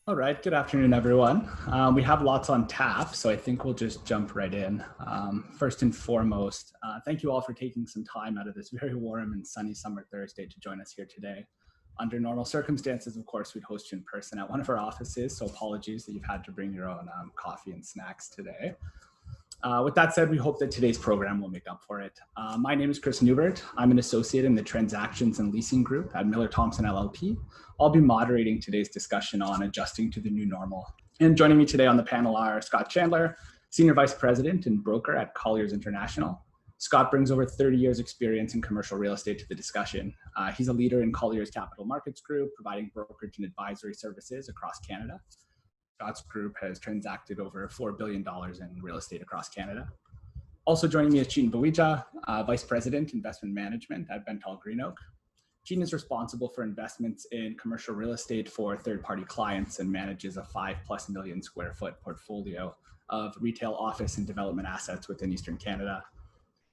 All right, good afternoon, everyone. We have lots on tap, so I think we'll just jump right in. First and foremost, thank you all for taking some time out of this very warm and sunny summer Thursday to join us here today. Under normal circumstances, of course, we'd host you in person at one of our offices, so apologies that you've had to bring your own coffee and snacks today. With that said, we hope that today's program will make up for it. My name is Chris Newbert. I'm an associate in the Transactions and Leasing Group at Miller Thomson LLP. I'll be moderating today's discussion on adjusting to the new normal. And joining me today on the panel are Scott Chandler, Senior Vice President and Broker at Colliers International. Scott brings over 30 years experience in commercial real estate to the discussion. He's a leader in Colliers Capital Markets Group, providing brokerage and advisory services across Canada. Scott's group has transacted over $4 billion in real estate across Canada. Also joining me is Chetan Baweja, Vice President, Investment Management at BentallGreenOak. Chetan is responsible for investments in commercial real estate for third-party clients and manages a 5+ million square foot portfolio of retail, office, and development assets within Eastern Canada.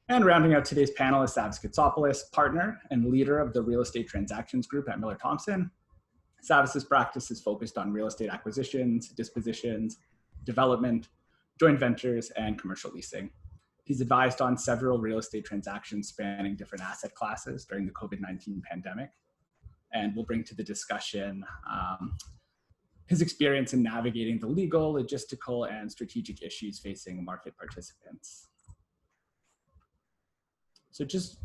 And rounding out today's panel is Savvas Kotsopoulos, partner and leader of the Real Estate Transactions Group at Miller Thomson. Savvas's practice is focused on real estate acquisitions, dispositions, development, joint ventures, and commercial leasing. He's advised on several real estate transactions spanning different asset classes during the COVID-19 pandemic, and will bring to the discussion his experience in navigating the legal, logistical, and strategic issues facing market participants. So just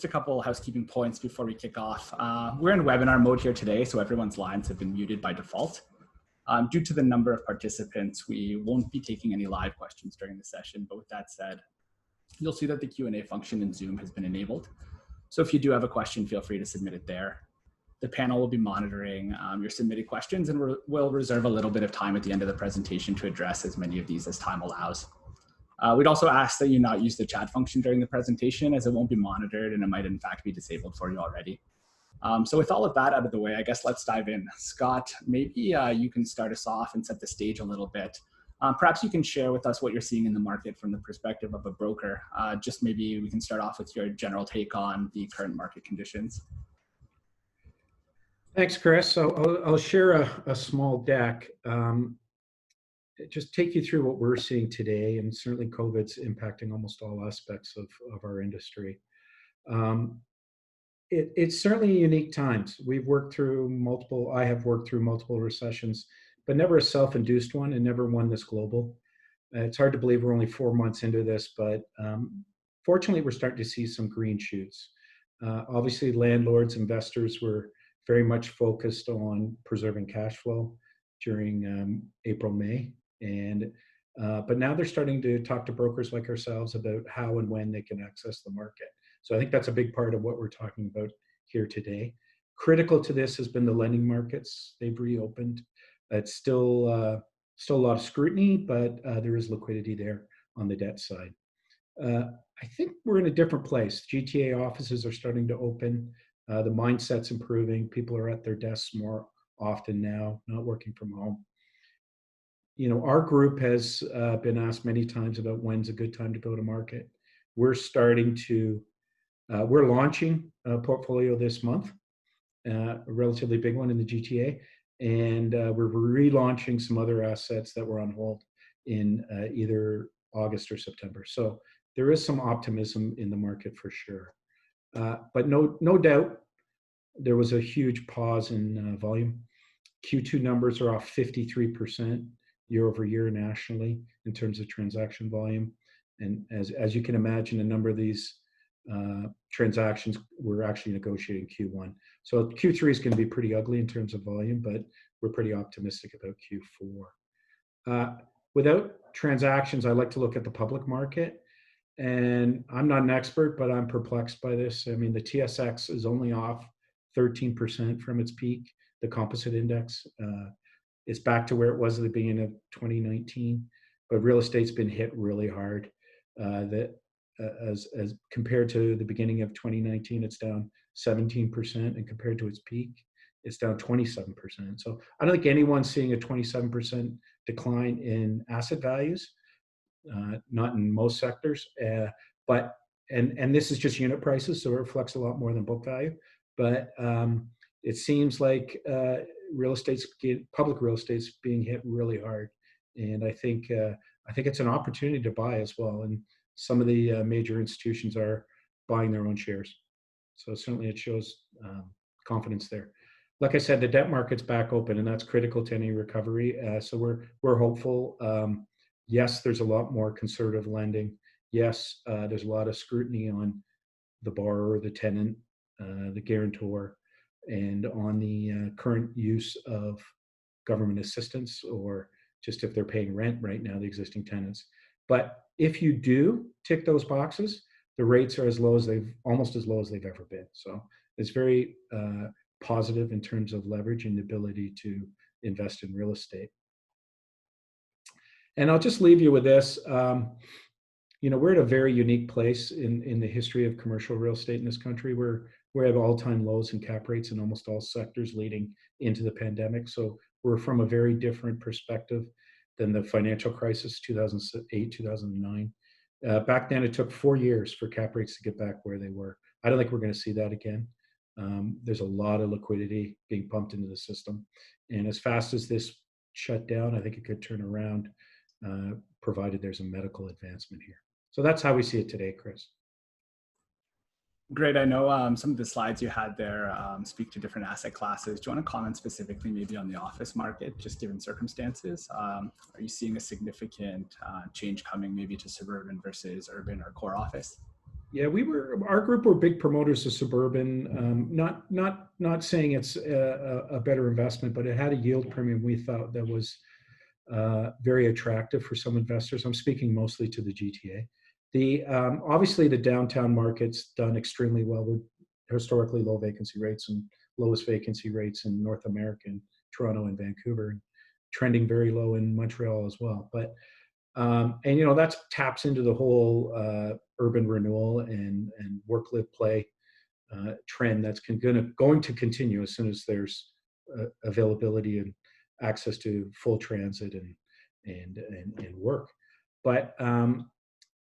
a couple housekeeping points before we kick off. We're in webinar mode here today, so everyone's lines have been muted by default. Due to the number of participants, we won't be taking any live questions during the session, but with that said, you'll see that the Q&A function in Zoom has been enabled. So if you do have a question, feel free to submit it there. The panel will be monitoring your submitted questions, and we'll reserve a little bit of time at the end of the presentation to address as many of these as time allows. We'd also ask that you not use the chat function during the presentation, as it won't be monitored and it might in fact be disabled for you already. So with all of that out of the way, I guess let's dive in. Scott, maybe you can start us off and set the stage a little bit. Perhaps you can share with us what you're seeing in the market from the perspective of a broker. Just maybe we can start off with your general take on the current market conditions. Thanks, Chris. So I'll share a small deck. Just take you through what we're seeing today, and certainly COVID's impacting almost all aspects of our industry. It's certainly unique times. I have worked through multiple recessions, but never a self-induced one, and never one this global. It's hard to believe we're only 4 months into this, but fortunately we're starting to see some green shoots. Obviously landlords, investors were very much focused on preserving cash flow during April, May. But now they're starting to talk to brokers like ourselves about how and when they can access the market. So I think that's a big part of what we're talking about here today. Critical to this has been the lending markets. They've reopened. It's still a lot of scrutiny, but there is liquidity there on the debt side. I think we're in a different place. GTA offices are starting to open. The mindset's improving. People are at their desks more often now, not working from home. You know, our group has been asked many times about when's a good time to go to market. We're launching a portfolio this month, a relatively big one in the GTA, and we're relaunching some other assets that were on hold in either August or September. So there is some optimism in the market for sure. But no doubt, there was a huge pause in volume. Q2 numbers are off 53%. Year over year nationally in terms of transaction volume. And as you can imagine, a number of these transactions were actually negotiating Q1. So Q3 is going to be pretty ugly in terms of volume, but we're pretty optimistic about Q4. Without transactions, I like to look at the public market. And I'm not an expert, but I'm perplexed by this. I mean, the TSX is only off 13% from its peak, the composite index. It's back to where it was at the beginning of 2019, but real estate's been hit really hard. As compared to the beginning of 2019, it's down 17%, and compared to its peak, it's down 27%. So I don't think anyone's seeing a 27% decline in asset values, not in most sectors. But this is just unit prices, so it reflects a lot more than book value. But it seems like public real estate's being hit really hard, and I think it's an opportunity to buy as well. And some of the major institutions are buying their own shares, so certainly it shows confidence there. Like I said, the debt market's back open, and that's critical to any recovery. So we're hopeful. Yes, there's a lot more conservative lending. Yes, there's a lot of scrutiny on the borrower, the tenant, the guarantor, and on the current use of government assistance, or just if they're paying rent right now, the existing tenants. But if you do tick those boxes, the rates are almost as low as they've ever been. So it's very positive in terms of leverage and the ability to invest in real estate. And I'll just leave you with this. We're at a very unique place in the history of commercial real estate in this country. We have all-time lows in cap rates in almost all sectors leading into the pandemic. So we're from a very different perspective than the financial crisis, 2008, 2009. Back then, it took 4 years for cap rates to get back where they were. I don't think we're going to see that again. There's a lot of liquidity being pumped into the system. And as fast as this shut down, I think it could turn around, provided there's a medical advancement here. So that's how we see it today, Chris. Great. I know some of the slides you had there speak to different asset classes. Do you want to comment specifically maybe on the office market, just given circumstances? Are you seeing a significant change coming maybe to suburban versus urban or core office? Yeah, our group were big promoters of suburban. Not saying it's a better investment, but it had a yield premium we thought that was very attractive for some investors. I'm speaking mostly to the GTA. Obviously the downtown market's done extremely well with historically low vacancy rates and lowest vacancy rates in North America, in Toronto and Vancouver, and trending very low in Montreal as well. But that taps into the whole urban renewal and work, live, play trend that's going to continue as soon as there's availability and access to full transit and work. But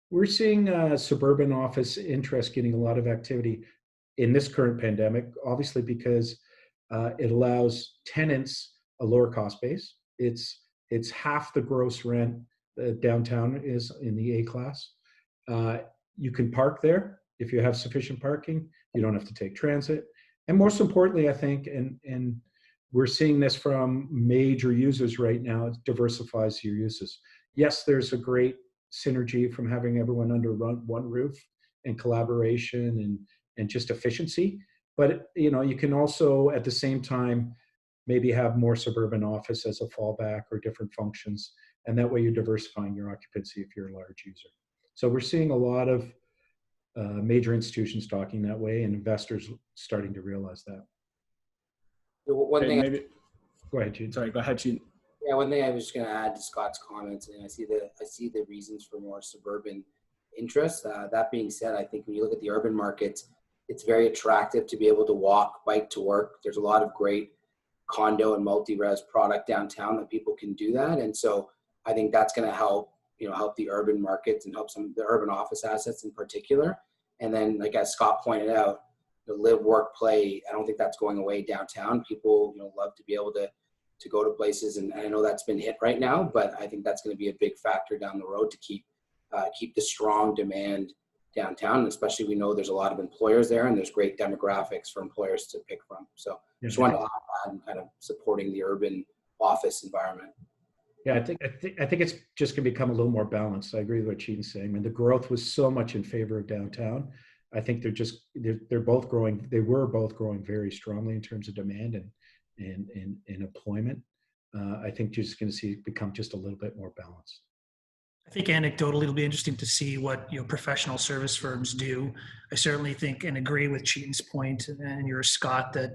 we're seeing suburban office interest getting a lot of activity in this current pandemic, obviously because it allows tenants a lower cost base. It's half the gross rent downtown is in the A class. You can park there if you have sufficient parking. You don't have to take transit. And most importantly, I think, and we're seeing this from major users right now, it diversifies your uses. Yes, there's a great synergy from having everyone under one roof and collaboration and just efficiency. But you can also at the same time maybe have more suburban office as a fallback or different functions. And that way you're diversifying your occupancy if you're a large user. So we're seeing a lot of major institutions talking that way and investors starting to realize that. One thing. Go ahead, Chetan. Sorry, go ahead, Chetan. Yeah, one thing I was just going to add to Scott's comments, and I see the reasons for more suburban interest. That being said, I think when you look at the urban markets, it's very attractive to be able to walk, bike to work. There's a lot of great condo and multi-res product downtown that people can do that, and so I think that's going to help the urban markets and help some of the urban office assets in particular. And then, like as Scott pointed out, the live, work, play. I don't think that's going away downtown. People love to be able to go to places, and I know that's been hit right now, but I think that's going to be a big factor down the road to keep the strong demand downtown. And especially we know there's a lot of employers there, and there's great demographics for employers to pick from. So just wanted to add that and kind of supporting the urban office environment. Yeah, I think it's just going to become a little more balanced. I agree with what Chetan's saying. I mean, the growth was so much in favor of downtown. I think they're both growing. They were both growing very strongly in terms of demand and employment. I think you're just going to see it become just a little bit more balanced. I think anecdotally it'll be interesting to see what professional service firms do. I certainly think and agree with Chetan's point and yours, Scott, that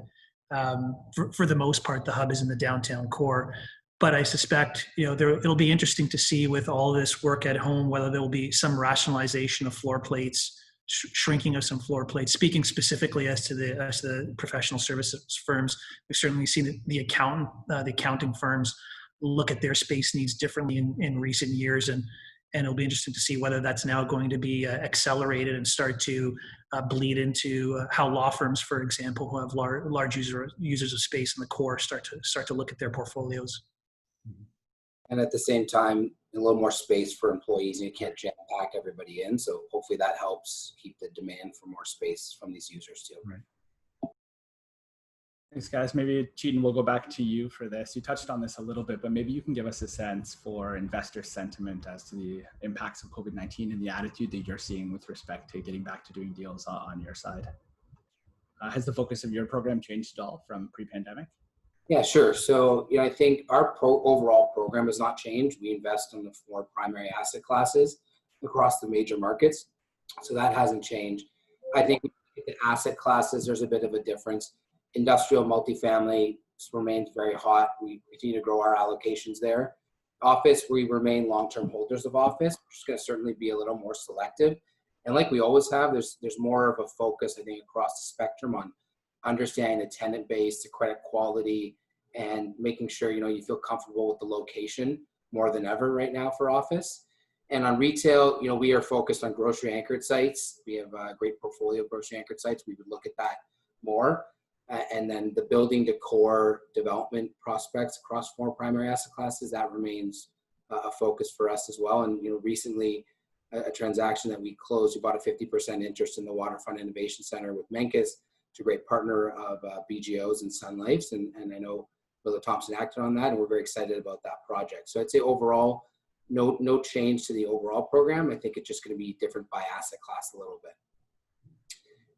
for the most part the hub is in the downtown core. But I suspect it'll be interesting to see with all this work at home whether there will be some rationalization of floor plates, shrinking of some floor plates. Speaking specifically as to the professional services firms, we've certainly seen the accounting firms look at their space needs differently in recent years, and And it'll be interesting to see whether that's now going to be accelerated and start to bleed into how law firms, for example, who have large users of space in the core, start to look at their portfolios. And at the same time, a little more space for employees, and you can't jam pack everybody in. So hopefully that helps keep the demand for more space from these users too. Right. Thanks, guys. Maybe, Chetan, we'll go back to you for this. You touched on this a little bit, but maybe you can give us a sense for investor sentiment as to the impacts of COVID-19 and the attitude that you're seeing with respect to getting back to doing deals on your side. Has the focus of your program changed at all from pre-pandemic? Yeah, sure. So, I think our overall program has not changed. We invest in the 4 primary asset classes across the major markets. So that hasn't changed. I think the asset classes, there's a bit of a difference. Industrial multifamily remains very hot. We continue to grow our allocations there. Office, we remain long-term holders of office. We're just going to certainly be a little more selective. And like we always have, there's more of a focus, I think, across the spectrum on understanding the tenant base, the credit quality, and making sure, you feel comfortable with the location more than ever right now for office. And on retail, we are focused on grocery anchored sites. We have a great portfolio of grocery anchored sites. We would look at that more. And then the building to core development prospects across 4 primary asset classes, that remains a focus for us as well. And, recently a transaction that we closed, we bought a 50% interest in the Waterfront Innovation Center with Menkes, to a great partner of BGOs and Sun Lifes. And I know Thomson acted on that, and we're very excited about that project. So I'd say overall, no change to the overall program. I think it's just going to be different by asset class a little bit.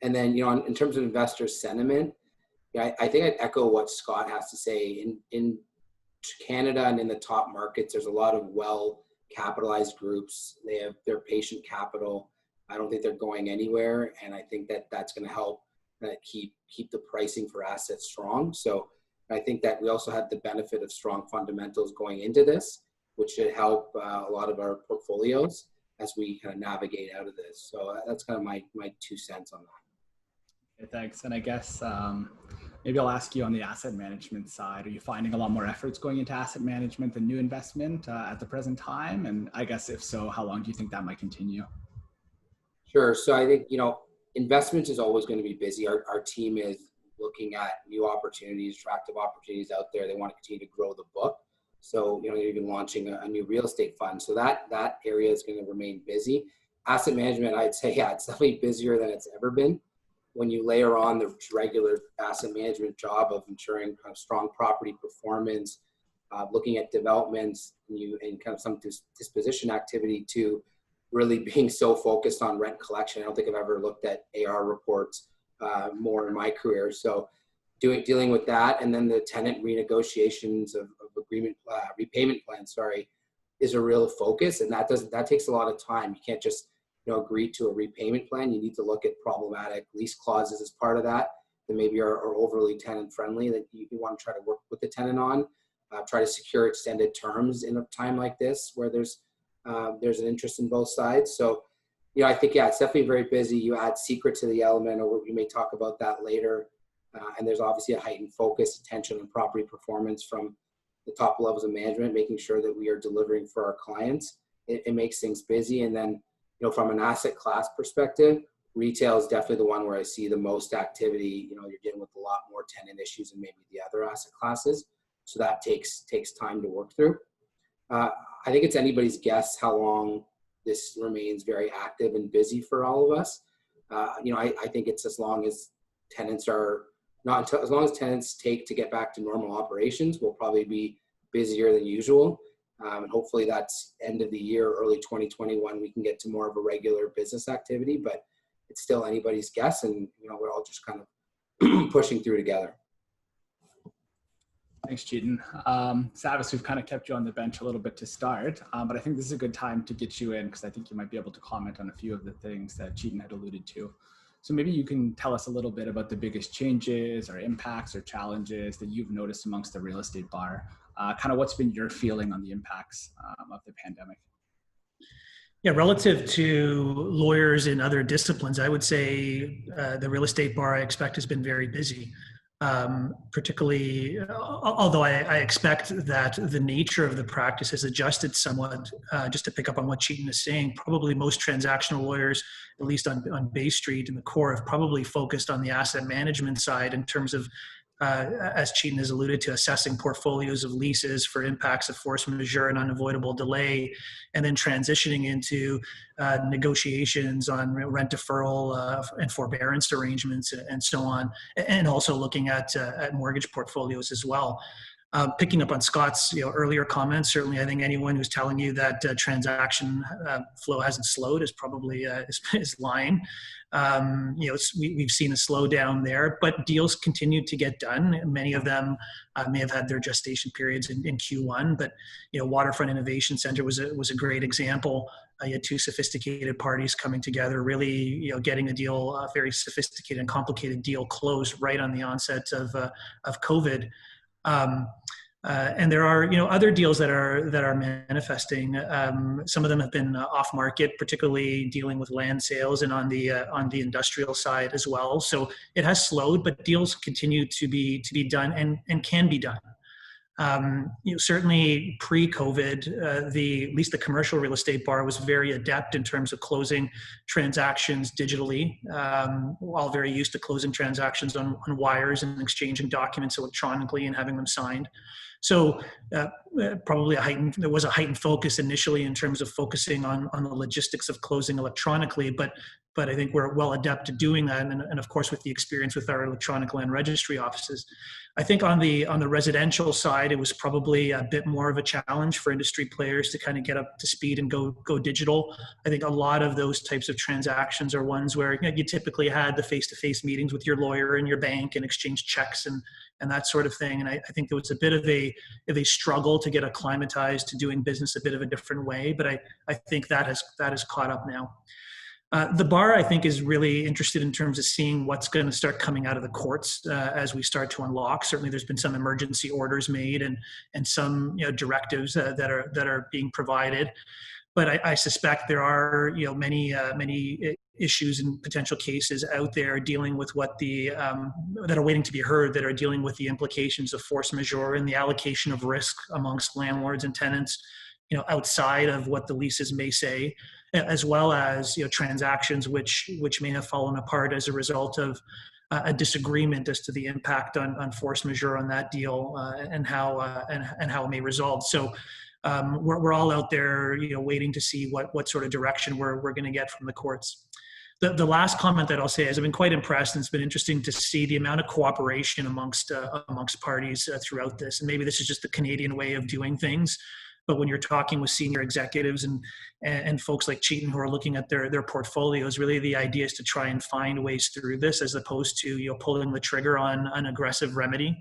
And then, in terms of investor sentiment, I think I'd echo what Scott has to say. In Canada and in the top markets, there's a lot of well-capitalized groups. They have their patient capital. I don't think they're going anywhere, and I think that that's going to help keep the pricing for assets strong. So I think that we also had the benefit of strong fundamentals going into this, which should help a lot of our portfolios as we kind of navigate out of this. So that's kind of my 2 cents on that. Okay, thanks. And I guess maybe I'll ask you on the asset management side. Are you finding a lot more efforts going into asset management than new investment at the present time? And I guess if so, how long do you think that might continue? Sure. So I think, investment is always going to be busy. Our team is looking at new opportunities, attractive opportunities out there. They want to continue to grow the book. So, they're even launching a new real estate fund. So that area is going to remain busy. Asset management, I'd say, it's definitely busier than it's ever been. When you layer on the regular asset management job of ensuring kind of strong property performance, looking at developments, and kind of some disposition activity, to really being so focused on rent collection. I don't think I've ever looked at AR reports more in my career. So dealing with that, and then the tenant renegotiations of agreement, repayment plans, is a real focus. And that takes a lot of time. You can't just agree to a repayment plan. You need to look at problematic lease clauses as part of that maybe are overly tenant friendly, that you want to try to work with the tenant on, try to secure extended terms in a time like this where there's an interest in both sides. So, I think, it's definitely very busy. You add secret to the element, or we may talk about that later. And there's obviously a heightened focus, attention on property performance from the top levels of management, making sure that we are delivering for our clients. It makes things busy. And then, from an asset class perspective, retail is definitely the one where I see the most activity. You're dealing with a lot more tenant issues than maybe the other asset classes. So that takes time to work through. I think it's anybody's guess how long this remains very active and busy for all of us. I think it's as long as tenants take to get back to normal operations, we'll probably be busier than usual. And hopefully that's end of the year, early 2021, we can get to more of a regular business activity, but it's still anybody's guess. And, we're all just kind of pushing through together. Thanks, Chetan. Savvas, we've kind of kept you on the bench a little bit to start, but I think this is a good time to get you in, because I think you might be able to comment on a few of the things that Chetan had alluded to. So maybe you can tell us a little bit about the biggest changes or impacts or challenges that you've noticed amongst the real estate bar. Kind of what's been your feeling on the impacts of the pandemic? Yeah, relative to lawyers in other disciplines, I would say the real estate bar, I expect, has been very busy. particularly, although I expect that the nature of the practice has adjusted somewhat, just to pick up on what Chetan is saying, probably most transactional lawyers, at least on Bay Street and the core, have probably focused on the asset management side in terms of, as Chetan has alluded to, assessing portfolios of leases for impacts of force majeure and unavoidable delay, and then transitioning into negotiations on rent deferral and forbearance arrangements and so on, and also looking at mortgage portfolios as well. Picking up on Scott's earlier comments, certainly I think anyone who's telling you that transaction flow hasn't slowed is probably is lying. We've seen a slowdown there, but deals continue to get done. Many of them may have had their gestation periods in Q1, but Waterfront Innovation Center was a great example. You had two sophisticated parties coming together, really getting a deal, a very sophisticated and complicated deal closed right on the onset of COVID. And there are other deals that are manifesting. Some of them have been off market, particularly dealing with land sales and on the industrial side as well. So it has slowed, but deals continue to be done and can be done. Certainly pre-COVID, at least the commercial real estate bar was very adept in terms of closing transactions digitally, all very used to closing transactions on wires and exchanging documents electronically and having them signed. So probably there was a heightened focus initially in terms of focusing on the logistics of closing electronically, but I think we're well adept to doing that, and of course with the experience with our electronic land registry offices. I think on the residential side, it was probably a bit more of a challenge for industry players to kind of get up to speed and go digital. I think a lot of those types of transactions are ones where you typically had the face-to-face meetings with your lawyer and your bank and exchange checks and that sort of thing. And I think there was a bit of a struggle to get acclimatized to doing business a bit of a different way, but I think that has caught up now. The bar, I think, is really interested in terms of seeing what's going to start coming out of the courts as we start to unlock. Certainly, there's been some emergency orders made and some directives that are being provided. But I suspect there are many issues and potential cases out there dealing with what that are waiting to be heard, that are dealing with the implications of force majeure and the allocation of risk amongst landlords and tenants, outside of what the leases may say, as well as transactions which may have fallen apart as a result of a disagreement as to the impact on force majeure on that deal and how it may resolve. So we're all out there, waiting to see what sort of direction we're going to get from the courts. The last comment that I'll say is I've been quite impressed, and it's been interesting to see the amount of cooperation amongst parties throughout this. And maybe this is just the Canadian way of doing things. But when you're talking with senior executives and folks like Chetan who are looking at their portfolios, really the idea is to try and find ways through this, as opposed to pulling the trigger on an aggressive remedy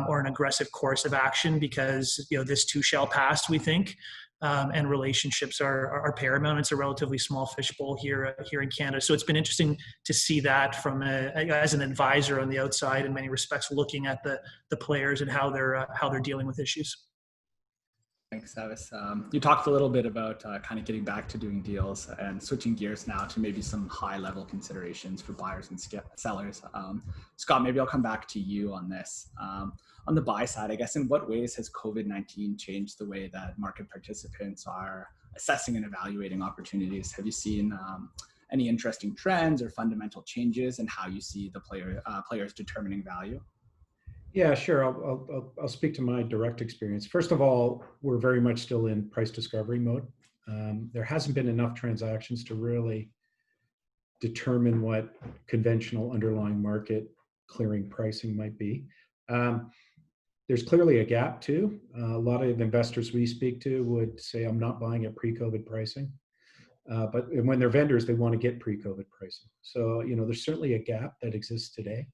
or an aggressive course of action, because this too shall pass, we think, and relationships are paramount. It's a relatively small fishbowl here in Canada, so it's been interesting to see that from as an advisor on the outside, in many respects, looking at the players and how they're dealing with issues. Thanks, Savvas. You talked a little bit about kind of getting back to doing deals and switching gears now to maybe some high-level considerations for buyers and sellers. Scott, maybe I'll come back to you on this. On the buy side, I guess, in what ways has COVID-19 changed the way that market participants are assessing and evaluating opportunities? Have you seen any interesting trends or fundamental changes in how you see the players determining value? Yeah, sure. I'll speak to my direct experience. First of all, we're very much still in price discovery mode. There hasn't been enough transactions to really determine what conventional underlying market clearing pricing might be. There's clearly a gap too. A lot of investors we speak to would say, I'm not buying at pre-COVID pricing. But when they're vendors, they want to get pre-COVID pricing. So, there's certainly a gap that exists today.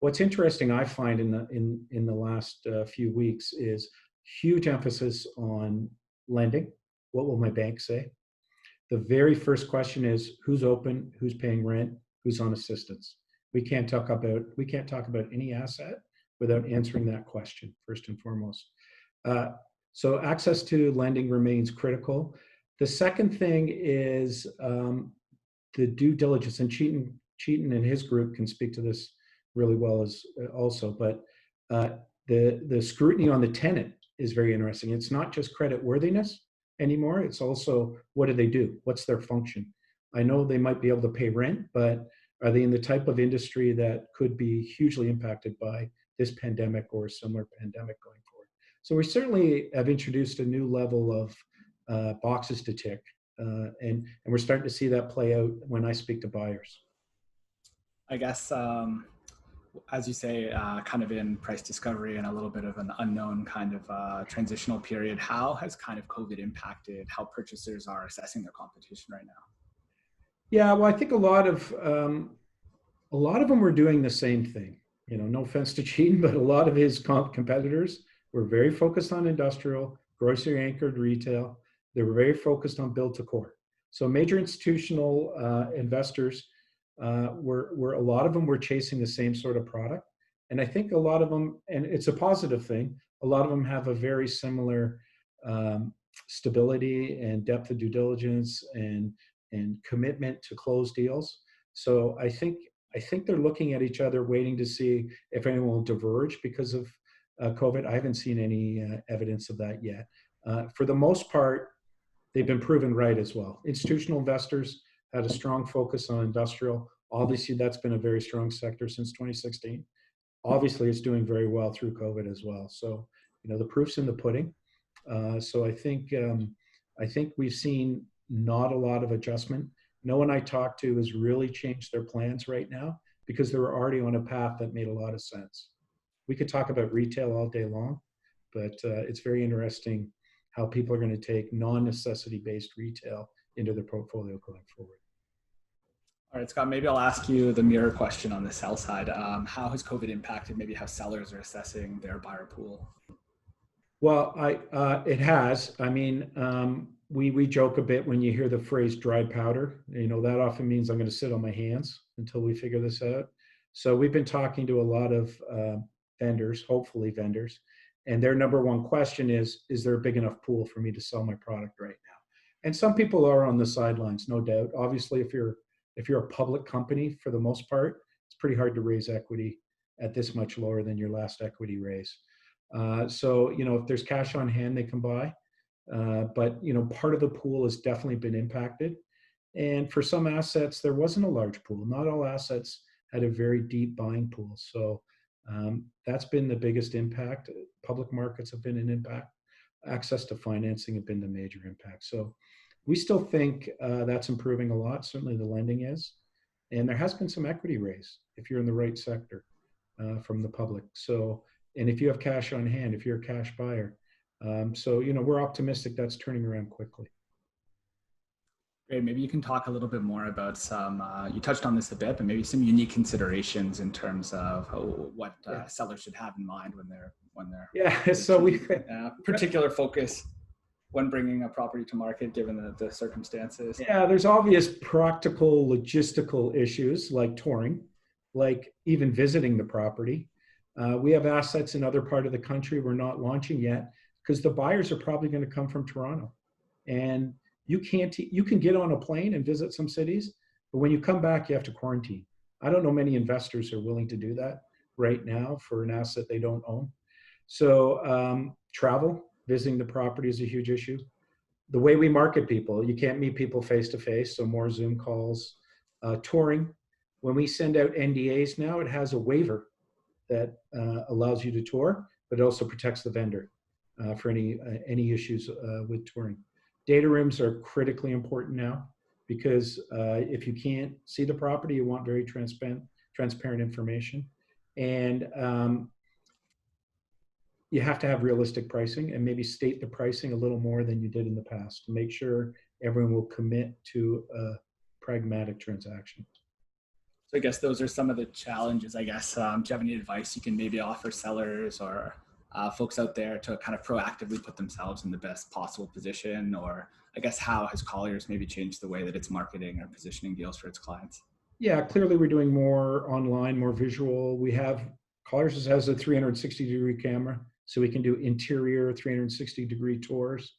What's interesting, I find in the last few weeks, is huge emphasis on lending. What will my bank say? The very first question is who's open, who's paying rent, who's on assistance. We can't talk about any asset without answering that question first and foremost. So access to lending remains critical. The second thing is the due diligence, and Chetan and his group can speak to this really well as also. But the scrutiny on the tenant is very interesting. It's not just credit worthiness anymore. It's also, what do they do? What's their function? I know they might be able to pay rent, but are they in the type of industry that could be hugely impacted by this pandemic or a similar pandemic going forward? So we certainly have introduced a new level of boxes to tick, and we're starting to see that play out when I speak to buyers. I guess, as you say, kind of in price discovery and a little bit of an unknown kind of transitional period, how has kind of COVID impacted how purchasers are assessing their competition right now? Yeah, well, I think a lot of them were doing the same thing. You know, no offense to Chetan, but a lot of his competitors were very focused on industrial, grocery anchored retail. They were very focused on build to core. So major institutional investors were a lot of them were chasing the same sort of product. And I think a lot of them, and it's a positive thing, a lot of them have a very similar stability and depth of due diligence and commitment to close deals. So I think they're looking at each other, waiting to see if anyone will diverge because of COVID. I haven't seen any evidence of that yet. For the most part, they've been proven right as well. Institutional investors had a strong focus on industrial. Obviously, that's been a very strong sector since 2016. Obviously, it's doing very well through COVID as well. So, you know, the proof's in the pudding. So I think we've seen not a lot of adjustment. No one I talked to has really changed their plans right now because they were already on a path that made a lot of sense. We could talk about retail all day long, but it's very interesting how people are going to take non-necessity based retail into their portfolio going forward. All right, Scott, maybe I'll ask you the mirror question on the sell side. How has COVID impacted maybe how sellers are assessing their buyer pool? Well, it has. I mean, we joke a bit when you hear the phrase dry powder. You know, that often means I'm going to sit on my hands until we figure this out. So we've been talking to a lot of vendors, hopefully vendors, and their number one question is there a big enough pool for me to sell my product right now? And some people are on the sidelines, no doubt. Obviously, if you're a public company, for the most part, it's pretty hard to raise equity at this much lower than your last equity raise. So, you know, if there's cash on hand, they can buy. But, you know, part of the pool has definitely been impacted. And for some assets, there wasn't a large pool. Not all assets had a very deep buying pool. So that's been the biggest impact. Public markets have been an impact. Access to financing have been the major impact. So we still think that's improving a lot. Certainly the lending is. And there has been some equity raise if you're in the right sector from the public. So, and if you have cash on hand, if you're a cash buyer. So, you know, we're optimistic that's turning around quickly. Great. Maybe you can talk a little bit more about some, you touched on this a bit, but maybe some unique considerations in terms of what sellers should have in mind when they're so we particular focus when bringing a property to market, given the circumstances. Yeah, there's obvious practical logistical issues like touring, like even visiting the property. We have assets in other part of the country we're not launching yet because the buyers are probably going to come from Toronto, and you can get on a plane and visit some cities, but when you come back, you have to quarantine. I don't know many investors are willing to do that right now for an asset they don't own. So travel, visiting the property is a huge issue. The way we market people, you can't meet people face to face, so more Zoom calls. Touring, when we send out NDAs now, it has a waiver that allows you to tour, but it also protects the vendor for any issues with touring. Data rooms are critically important now because if you can't see the property, you want very transparent information. And you have to have realistic pricing and maybe state the pricing a little more than you did in the past to make sure everyone will commit to a pragmatic transaction. So I guess those are some of the challenges, I guess. Do you have any advice you can maybe offer sellers or folks out there to kind of proactively put themselves in the best possible position? Or I guess how has Colliers maybe changed the way that it's marketing or positioning deals for its clients? Yeah, clearly we're doing more online, more visual. Colliers has a 360-degree camera, so we can do interior 360-degree tours.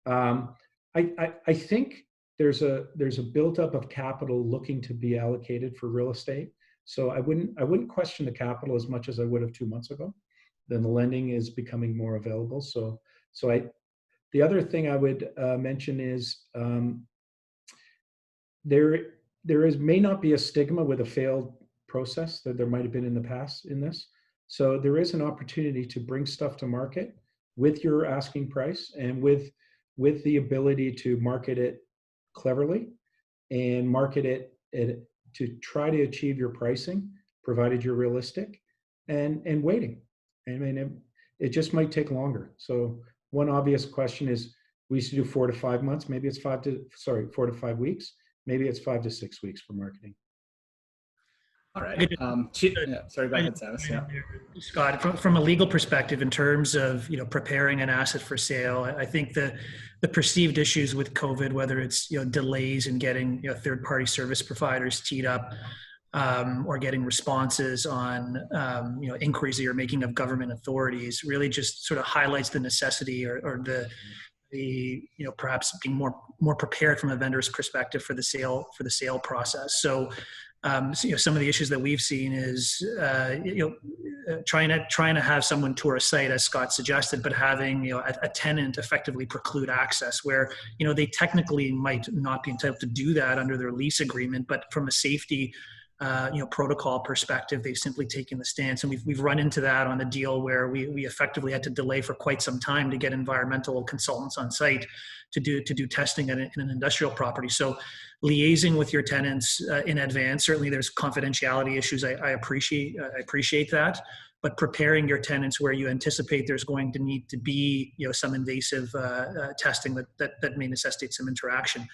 I think there's a buildup of capital looking to be allocated for real estate. So I wouldn't question the capital as much as I would have 2 months ago. Then the lending is becoming more available. The other thing I would mention is there may not be a stigma with a failed process that there might have been in the past in this. So there is an opportunity to bring stuff to market with your asking price and with the ability to market it cleverly and market it to try to achieve your pricing, provided you're realistic and waiting. I mean, it just might take longer. So one obvious question is, we used to do 4 to 5 months. Maybe it's 4 to 5 weeks. Maybe it's 5 to 6 weeks for marketing. All right. Sorry, go ahead, Savvas. Yeah. Scott, from a legal perspective, in terms of preparing an asset for sale, I think the perceived issues with COVID, whether it's delays in getting third-party service providers teed up, or getting responses on inquiries that you're making of government authorities, really just sort of highlights the necessity or the perhaps being more prepared from a vendor's perspective for the sale process. So some of the issues that we've seen is trying to have someone tour a site, as Scott suggested, but having a tenant effectively preclude access, where they technically might not be entitled to do that under their lease agreement, but from a safety protocol perspective, they've simply taken the stance. And we've run into that on a deal where we effectively had to delay for quite some time to get environmental consultants on site to do testing in an industrial property. So liaising with your tenants in advance, certainly there's confidentiality issues. I appreciate that, but preparing your tenants where you anticipate there's going to need to be some invasive testing that may necessitate some interaction.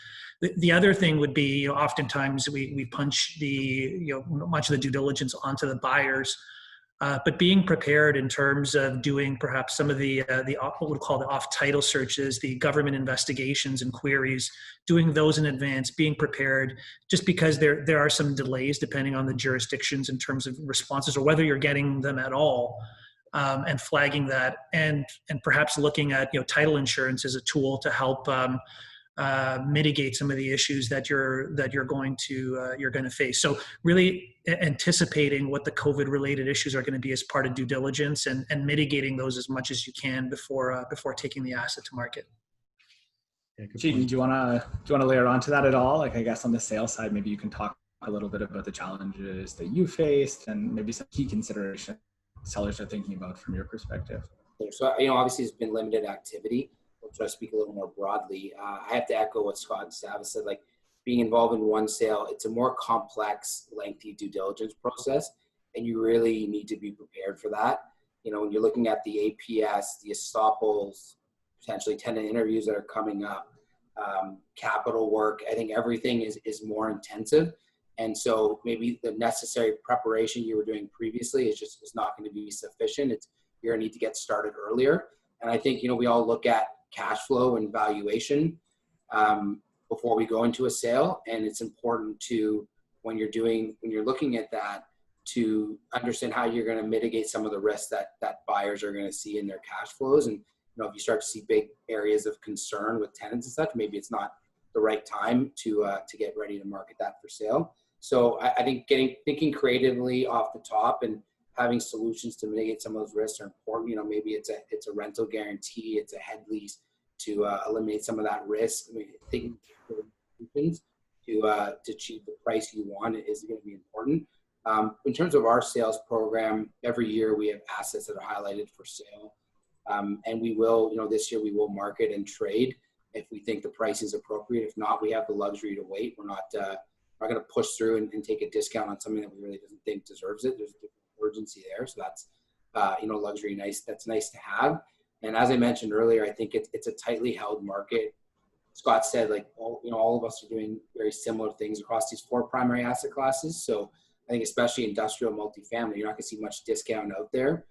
The other thing would be, oftentimes we punch much of the due diligence onto the buyers, but being prepared in terms of doing perhaps some of the what we'll call the off-title searches, the government investigations and queries, doing those in advance, being prepared, just because there are some delays depending on the jurisdictions in terms of responses or whether you're getting them at all. And flagging that, and perhaps looking at title insurance as a tool to help mitigate some of the issues that you're going to face. So really anticipating what the COVID related issues are going to be as part of due diligence, and mitigating those as much as you can before taking the asset to market. Yeah, Chetan, do you want to layer onto that at all? Like, I guess on the sales side, maybe you can talk a little bit about the challenges that you faced and maybe some key considerations sellers are thinking about from your perspective. So, obviously it's been limited activity. I'll try to speak a little more broadly. I have to echo what Scott and Savvas said, like being involved in one sale, it's a more complex, lengthy due diligence process, and you really need to be prepared for that. When you're looking at the APS, the estoppels, potentially tenant interviews that are coming up, capital work, I think everything is more intensive. And so maybe the necessary preparation you were doing previously is not going to be sufficient. You're going to need to get started earlier. And I think, we all look at cash flow and valuation before we go into a sale. And it's important to, when you're looking at that, to understand how you're going to mitigate some of the risks that buyers are going to see in their cash flows. And, if you start to see big areas of concern with tenants and such, maybe it's not the right time to get ready to market that for sale. So I think thinking creatively off the top and having solutions to mitigate some of those risks are important. Maybe it's a rental guarantee, it's a head lease to eliminate some of that risk. I mean, thinking things to achieve the price you want is going to be important. In terms of our sales program, every year we have assets that are highlighted for sale, and we will, this year we will market and trade if we think the price is appropriate. If not, we have the luxury to wait. We're not going to push through and take a discount on something that we really doesn't think deserves it. There's a different urgency there, so that's luxury that's nice to have. And as I mentioned earlier, I think it's a tightly held market. Scott said, like, all of us are doing very similar things across these 4 primary asset classes. So I think especially industrial multifamily, you're not going to see much discount out there.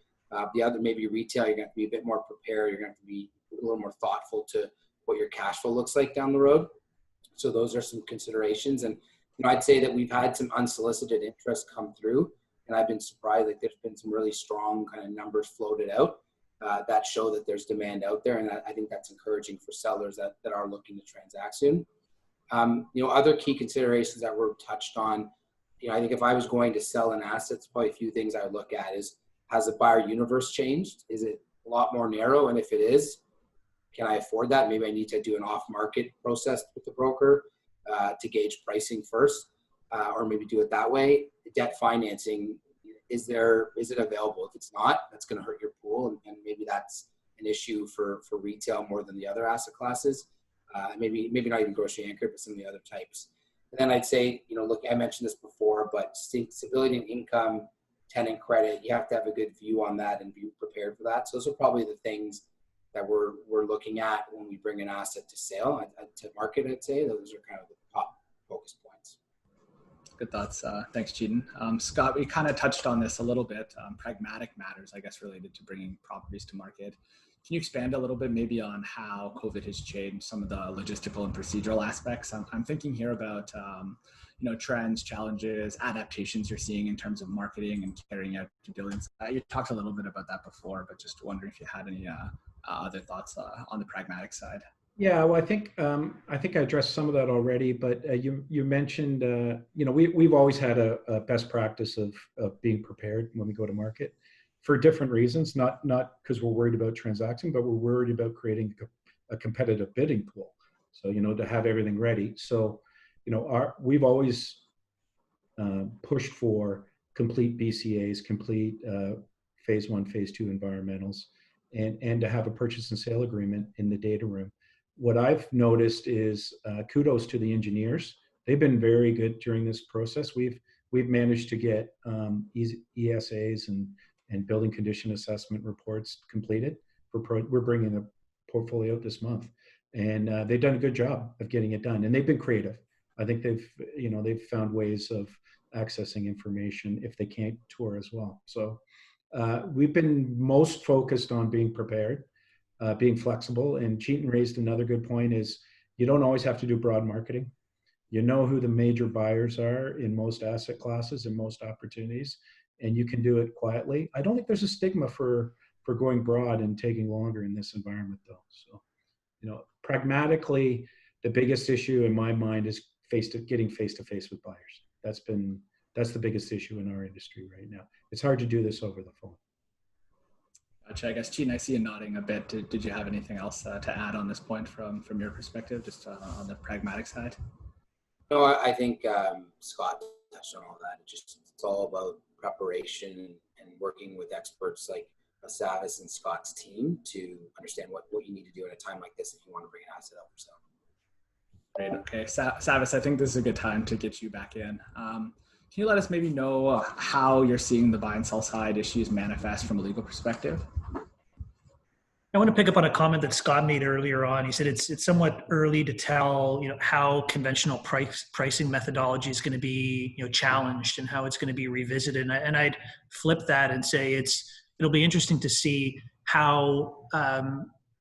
The other, maybe retail, you're going to have to be a bit more prepared. You're going to have to be a little more thoughtful to what your cash flow looks like down the road. So those are some considerations. And I'd say that we've had some unsolicited interest come through, and I've been surprised. Like, there's been some really strong kind of numbers floated out that show that there's demand out there, and I think that's encouraging for sellers that are looking to transact soon. Other key considerations that were touched on I think if I was going to sell an asset, probably a few things I would look at is, has the buyer universe changed? Is it a lot more narrow? And if it is, can I afford that? Maybe I need to do an off-market process with the broker to gauge pricing first, or maybe do it that way. Debt financing, is it available? If it's not, that's going to hurt your pool, and maybe that's an issue for retail more than the other asset classes. Maybe not even grocery anchored, but some of the other types. And then I'd say, look, I mentioned this before, but stability in income, tenant credit, you have to have a good view on that and be prepared for that. So those are probably the things that we're looking at when we bring an asset to sale, to market. I'd say those are kind of the top focus points. Good thoughts. Thanks, Chetan. Scott, we kind of touched on this a little bit. Pragmatic matters, I guess, related to bringing properties to market. Can you expand a little bit maybe on how COVID has changed some of the logistical and procedural aspects? I'm thinking here about trends, challenges, adaptations you're seeing in terms of marketing and carrying out due diligence. You talked a little bit about that before, but just wondering if you had any other thoughts on the pragmatic side. Yeah, well, I think I addressed some of that already, but you mentioned, we've always had a best practice of being prepared when we go to market for different reasons, not because we're worried about transacting, but we're worried about creating a competitive bidding pool. So, to have everything ready. So, we've always pushed for complete BCAs, complete phase 1, phase 2 environmentals, and to have a purchase and sale agreement in the data room. What I've noticed is kudos to the engineers. They've been very good during this process. We've managed to get ESAs and building condition assessment reports completed. We're bringing the portfolio out this month, and they've done a good job of getting it done. And they've been creative. I think they've found ways of accessing information if they can't tour as well. So we've been most focused on being prepared, being flexible. And Chetan raised another good point is you don't always have to do broad marketing. You know who the major buyers are in most asset classes and most opportunities, and you can do it quietly. I don't think there's a stigma for going broad and taking longer in this environment, though. So, pragmatically, the biggest issue in my mind is getting face-to-face with buyers. That's the biggest issue in our industry right now. It's hard to do this over the phone. Gotcha. I guess, Chetan, I see you nodding a bit. Did you have anything else to add on this point from your perspective, just on the pragmatic side? No, I think Scott touched on all that. It's all about preparation and working with experts like Savvas and Scott's team to understand what you need to do at a time like this if you want to bring an asset up for sale. Great. Okay. Savvas, I think this is a good time to get you back in. Can you let us maybe know how you're seeing the buy and sell side issues manifest from a legal perspective? I want to pick up on a comment that Scott made earlier on. He said it's somewhat early to tell, how conventional pricing methodology is going to be, challenged and how it's going to be revisited. And I'd flip that and say it'll be interesting to see how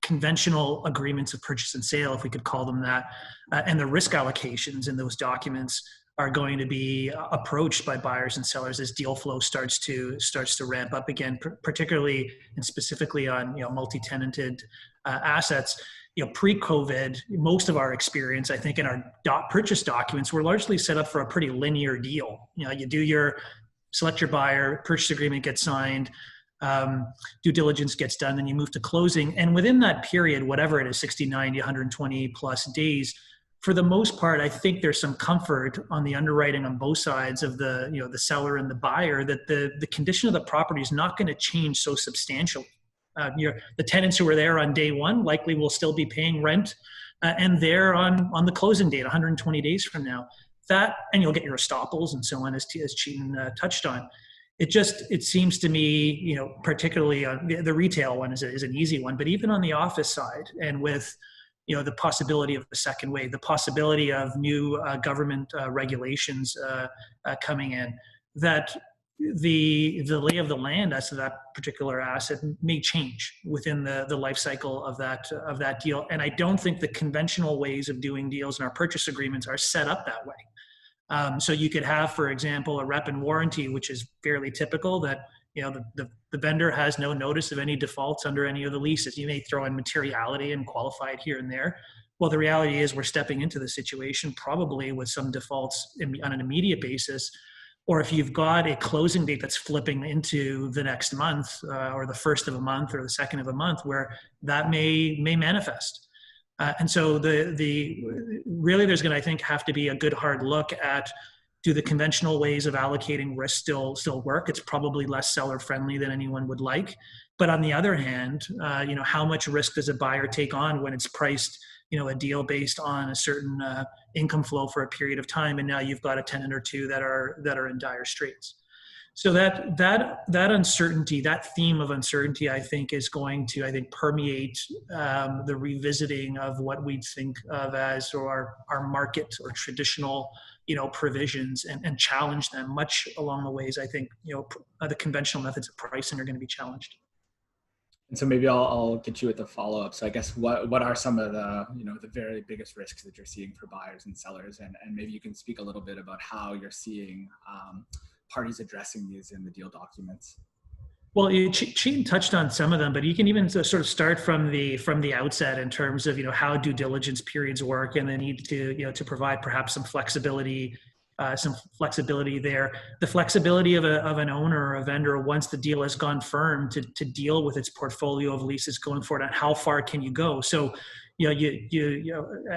conventional agreements of purchase and sale, if we could call them that, and the risk allocations in those documents are going to be approached by buyers and sellers as deal flow starts to ramp up again, particularly and specifically on multi-tenanted assets. Pre-COVID, most of our experience, I think, in our purchase documents were largely set up for a pretty linear deal. You select your buyer, purchase agreement gets signed, due diligence gets done, then you move to closing. And within that period, whatever it is, 60, 90, 120 plus days, for the most part, I think there's some comfort on the underwriting on both sides of the seller and the buyer that the condition of the property is not going to change so substantially. The tenants who were there on day one likely will still be paying rent and there on the closing date, 120 days from now. And you'll get your estoppels and so on, as Chetan touched on. It seems to me, particularly the retail one is an easy one, but even on the office side, and with the possibility of a second wave, the possibility of new government regulations coming in, that the lay of the land as to that particular asset may change within the life cycle of that deal. And I don't think the conventional ways of doing deals in our purchase agreements are set up that way. So you could have, for example, a rep and warranty, which is fairly typical, that the vendor has no notice of any defaults under any of the leases. You may throw in materiality and qualify it here and there. Well, the reality is we're stepping into the situation probably with some defaults on an immediate basis. or if you've got a closing date that's flipping into the next month, or the first of a month or the second of a month, where that may manifest. And so really there's going to, I think, have to be a good hard look at, do the conventional ways of allocating risk still work? It's probably less seller friendly than anyone would like. But on the other hand, how much risk does a buyer take on when it's priced, a deal based on a certain income flow for a period of time, and now you've got a tenant or two that are in dire straits. So that uncertainty, that theme of uncertainty, I think, is going to, permeate the revisiting of what we think of as our market or traditional, provisions, and challenge them much along the ways I think, the conventional methods of pricing are going to be challenged. And so maybe I'll get you with the follow-up. So I guess what are some of the, the very biggest risks that you're seeing for buyers and sellers? And maybe you can speak a little bit about how you're seeing parties addressing these in the deal documents. Well, Chetan touched on some of them, but you can even sort of start from the outset in terms of how due diligence periods work, and the need to to provide perhaps some flexibility there. The flexibility of an owner or a vendor once the deal has gone firm to deal with its portfolio of leases going forward, and how far can you go? So,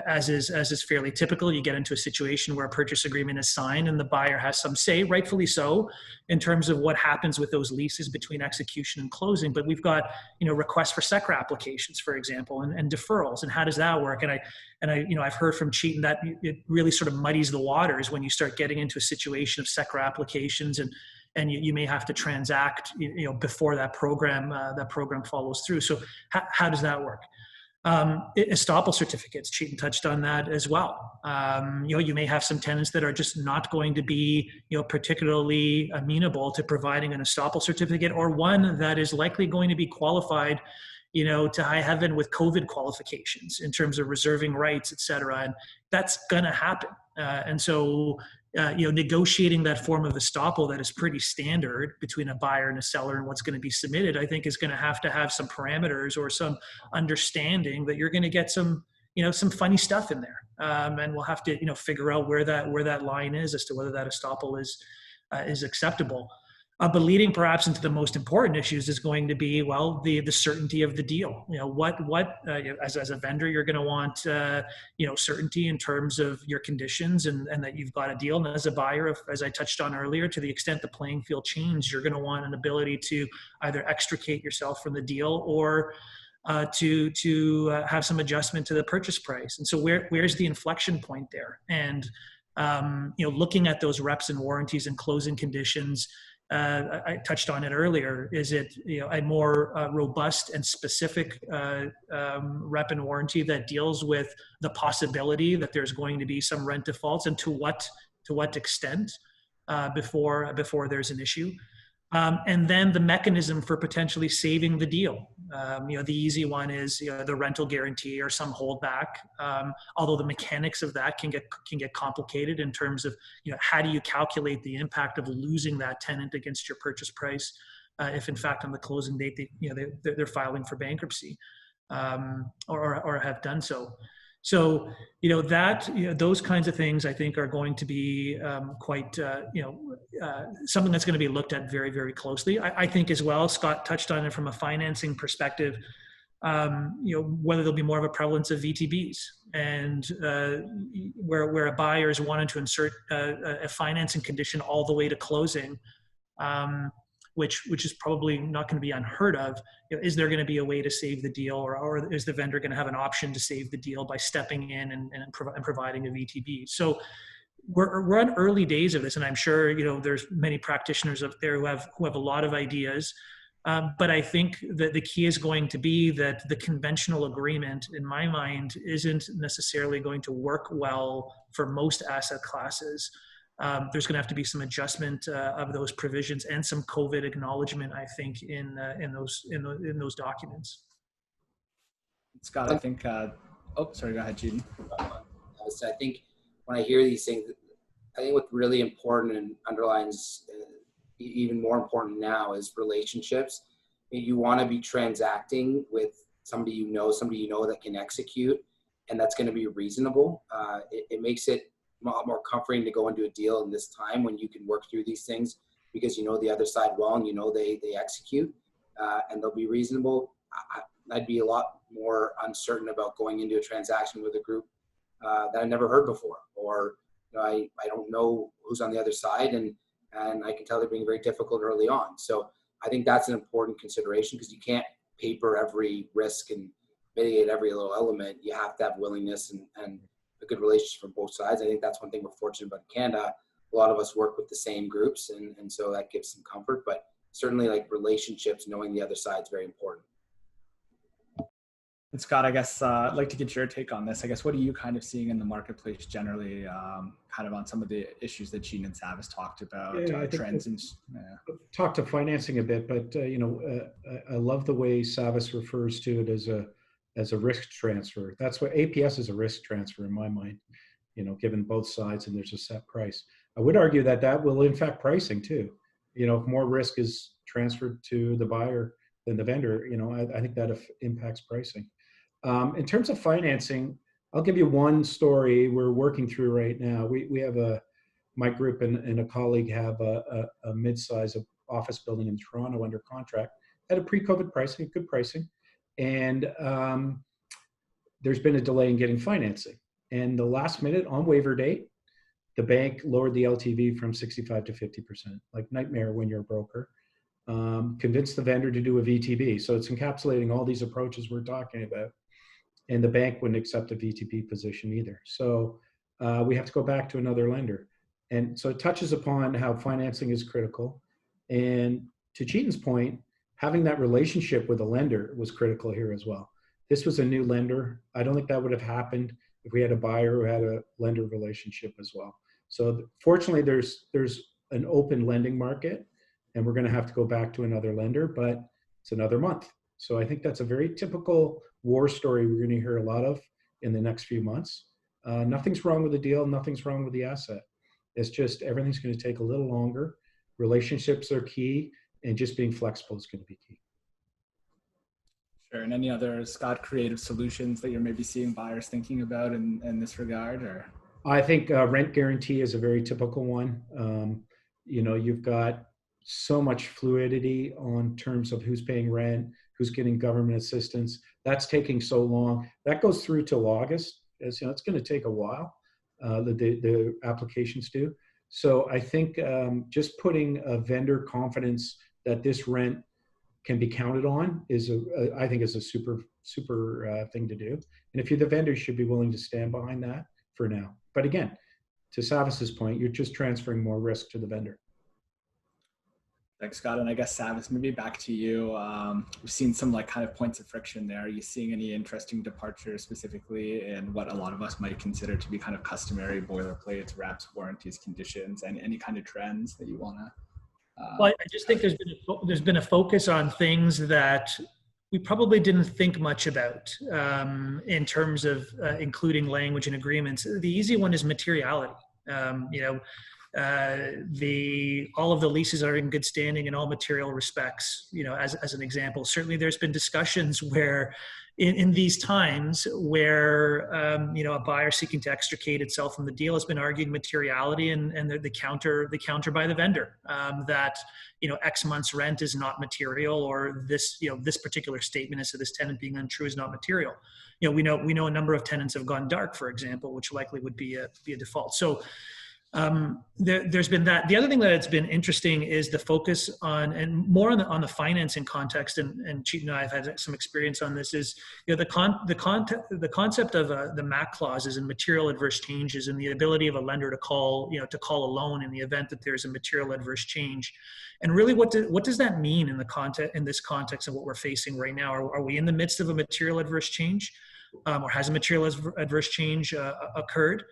as is fairly typical, you get into a situation where a purchase agreement is signed and the buyer has some say, rightfully so, in terms of what happens with those leases between execution and closing. But we've got, requests for SECRA applications, for example, and deferrals, and how does that work? And I've heard from Chetan that it really sort of muddies the waters when you start getting into a situation of SECRA applications, and you may have to transact, before that program follows through. So how does that work? Estoppel certificates, Chetan touched on that as well. You may have some tenants that are just not going to be, particularly amenable to providing an estoppel certificate, or one that is likely going to be qualified, to high heaven with COVID qualifications in terms of reserving rights, et cetera. And that's going to happen. And so, negotiating that form of estoppel that is pretty standard between a buyer and a seller and what's going to be submitted, I think, is going to have some parameters or some understanding that you're going to get some funny stuff in there. And we'll have to, figure out where that line is as to whether that estoppel is acceptable. But leading perhaps into the most important issues is going to be, well, the certainty of the deal. As a vendor, you're going to want, certainty in terms of your conditions and that you've got a deal. And as a buyer, as I touched on earlier, to the extent the playing field changes, you're going to want an ability to either extricate yourself from the deal or to have some adjustment to the purchase price. And so where's the inflection point there? And, looking at those reps and warranties and closing conditions, I touched on it earlier. Is it a more robust and specific rep and warranty that deals with the possibility that there's going to be some rent defaults, and to what extent before there's an issue? And then the mechanism for potentially saving the deal. The easy one is the rental guarantee or some holdback. Although the mechanics of that can get complicated in terms of how do you calculate the impact of losing that tenant against your purchase price if in fact on the closing date they're filing for bankruptcy or have done so. So, those kinds of things I think are going to be quite, something that's going to be looked at very, very closely. I think as well, Scott touched on it from a financing perspective, whether there'll be more of a prevalence of VTBs, and where a buyer is wanting to insert a financing condition all the way to closing, which is probably not going to be unheard of. Is there going to be a way to save the deal, or is the vendor going to have an option to save the deal by stepping in and providing a VTB? So we're on early days of this, and I'm sure there's many practitioners up there who have a lot of ideas. But I think that the key is going to be that the conventional agreement, in my mind, isn't necessarily going to work well for most asset classes. There's going to have to be some adjustment of those provisions and some COVID acknowledgement, I think, in those documents. Scott, I think. Sorry, go ahead, Chetan. I think when I hear these things, I think what's really important and underlines even more important now is relationships. You want to be transacting with somebody you know that can execute, and that's going to be reasonable. It makes it a lot more comforting to go into a deal in this time when you can work through these things because you know the other side well and you know they execute and they'll be reasonable. I'd be a lot more uncertain about going into a transaction with a group that I never heard before, or I don't know who's on the other side, and I can tell they're being very difficult early on. So I think that's an important consideration because you can't paper every risk and mitigate every little element. You have to have willingness and a good relationship from both sides. I think that's one thing we're fortunate about in Canada. A lot of us work with the same groups, and so that gives some comfort, but certainly like relationships, knowing the other side is very important. And Scott, I guess I'd like to get your take on this. I guess what are you kind of seeing in the marketplace generally, kind of on some of the issues that Chetan and Savvas talked about, trends and talk to financing a bit, but I love the way Savvas refers to it as a risk transfer. That's what APS is, a risk transfer in my mind, given both sides and there's a set price. I would argue that will impact pricing too. If more risk is transferred to the buyer than the vendor, I think that impacts pricing. In terms of financing, I'll give you one story we're working through right now. We have my group and a colleague have a mid-size office building in Toronto under contract at a pre-COVID pricing, good pricing. And there's been a delay in getting financing. And the last minute on waiver date, the bank lowered the LTV from 65 to 50%, like nightmare when you're a broker. Convinced the vendor to do a VTB. So it's encapsulating all these approaches we're talking about. And the bank wouldn't accept a VTB position either. So we have to go back to another lender. And so it touches upon how financing is critical. And to Chetan's point, having that relationship with a lender was critical here as well. This was a new lender. I don't think that would have happened if we had a buyer who had a lender relationship as well. So fortunately, there's an open lending market, and we're going to have to go back to another lender, but it's another month. So I think that's a very typical war story we're going to hear a lot of in the next few months. Nothing's wrong with the deal. Nothing's wrong with the asset. It's just everything's going to take a little longer. Relationships are key, and just being flexible is going to be key. Sure. And any other, Scott, creative solutions that you're maybe seeing buyers thinking about in this regard? Or I think rent guarantee is a very typical one. You've got so much fluidity on terms of who's paying rent, who's getting government assistance. That's taking so long. That goes through till August. As it's going to take a while. The applications do. So I think just putting a vendor confidence that this rent can be counted on is a super thing to do. And if you're the vendor, you should be willing to stand behind that for now. But again, to Savvas's point, you're just transferring more risk to the vendor. Thanks, Scott. And I guess Savvas, maybe back to you. We've seen some kind of points of friction there. Are you seeing any interesting departures specifically in what a lot of us might consider to be kind of customary boilerplates, wraps, warranties, conditions, and any kind of trends that you want to? Well, I just think there's been a focus on things that we probably didn't think much about in terms of including language and agreements. The easy one is materiality. All of the leases are in good standing in all material respects, as an example. Certainly there's been discussions where in these times where, a buyer seeking to extricate itself from the deal has been arguing materiality and the counter by the vendor, that, X months rent is not material, or this particular statement as to this tenant being untrue is not material. We know a number of tenants have gone dark, for example, which likely would be a default. So, there's been that. The other thing that it's been interesting is the focus on, and more on the financing context, and Chetan and I have had some experience on this, is the concept of the MAC clauses and material adverse changes, and the ability of a lender to call a loan in the event that there's a material adverse change. And really, what does that mean in this context of what we're facing right now? Are we in the midst of a material adverse change, or has a material adverse change occurred?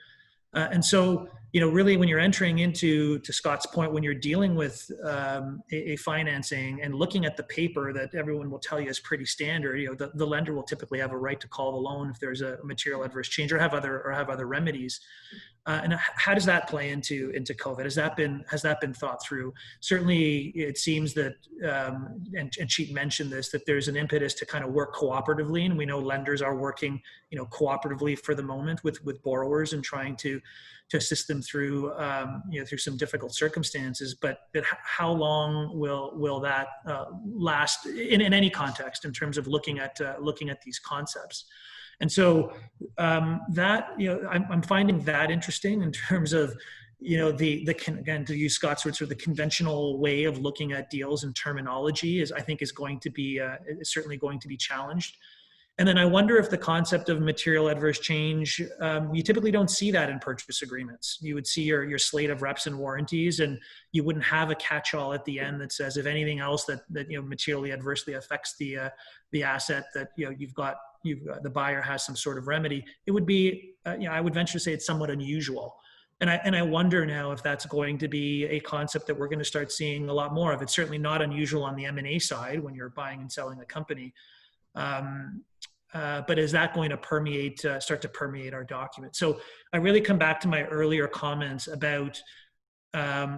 And so, really when you're entering into, to Scott's point, when you're dealing with a financing and looking at the paper that everyone will tell you is pretty standard, the lender will typically have a right to call the loan if there's a material adverse change or have other remedies. And how does that play into COVID? Has that been thought through? Certainly, it seems that, and Chetan mentioned this, that there's an impetus to kind of work cooperatively, and we know lenders are working, cooperatively for the moment with borrowers and trying to assist them through, through some difficult circumstances. But how long will that last in any context in terms of looking at these concepts? And so I'm finding that interesting in terms of, again, to use Scott's words, the conventional way of looking at deals and terminology is certainly going to be challenged. And then I wonder if the concept of material adverse change, you typically don't see that in purchase agreements. You would see your slate of reps and warranties, and you wouldn't have a catch-all at the end that says if anything else that materially adversely affects the asset that the buyer has some sort of remedy. It would be, I would venture to say it's somewhat unusual. And I wonder now if that's going to be a concept that we're going to start seeing a lot more of. It's certainly not unusual on the M&A side when you're buying and selling a company. But is that going to start to permeate our document? So I really come back to my earlier comments about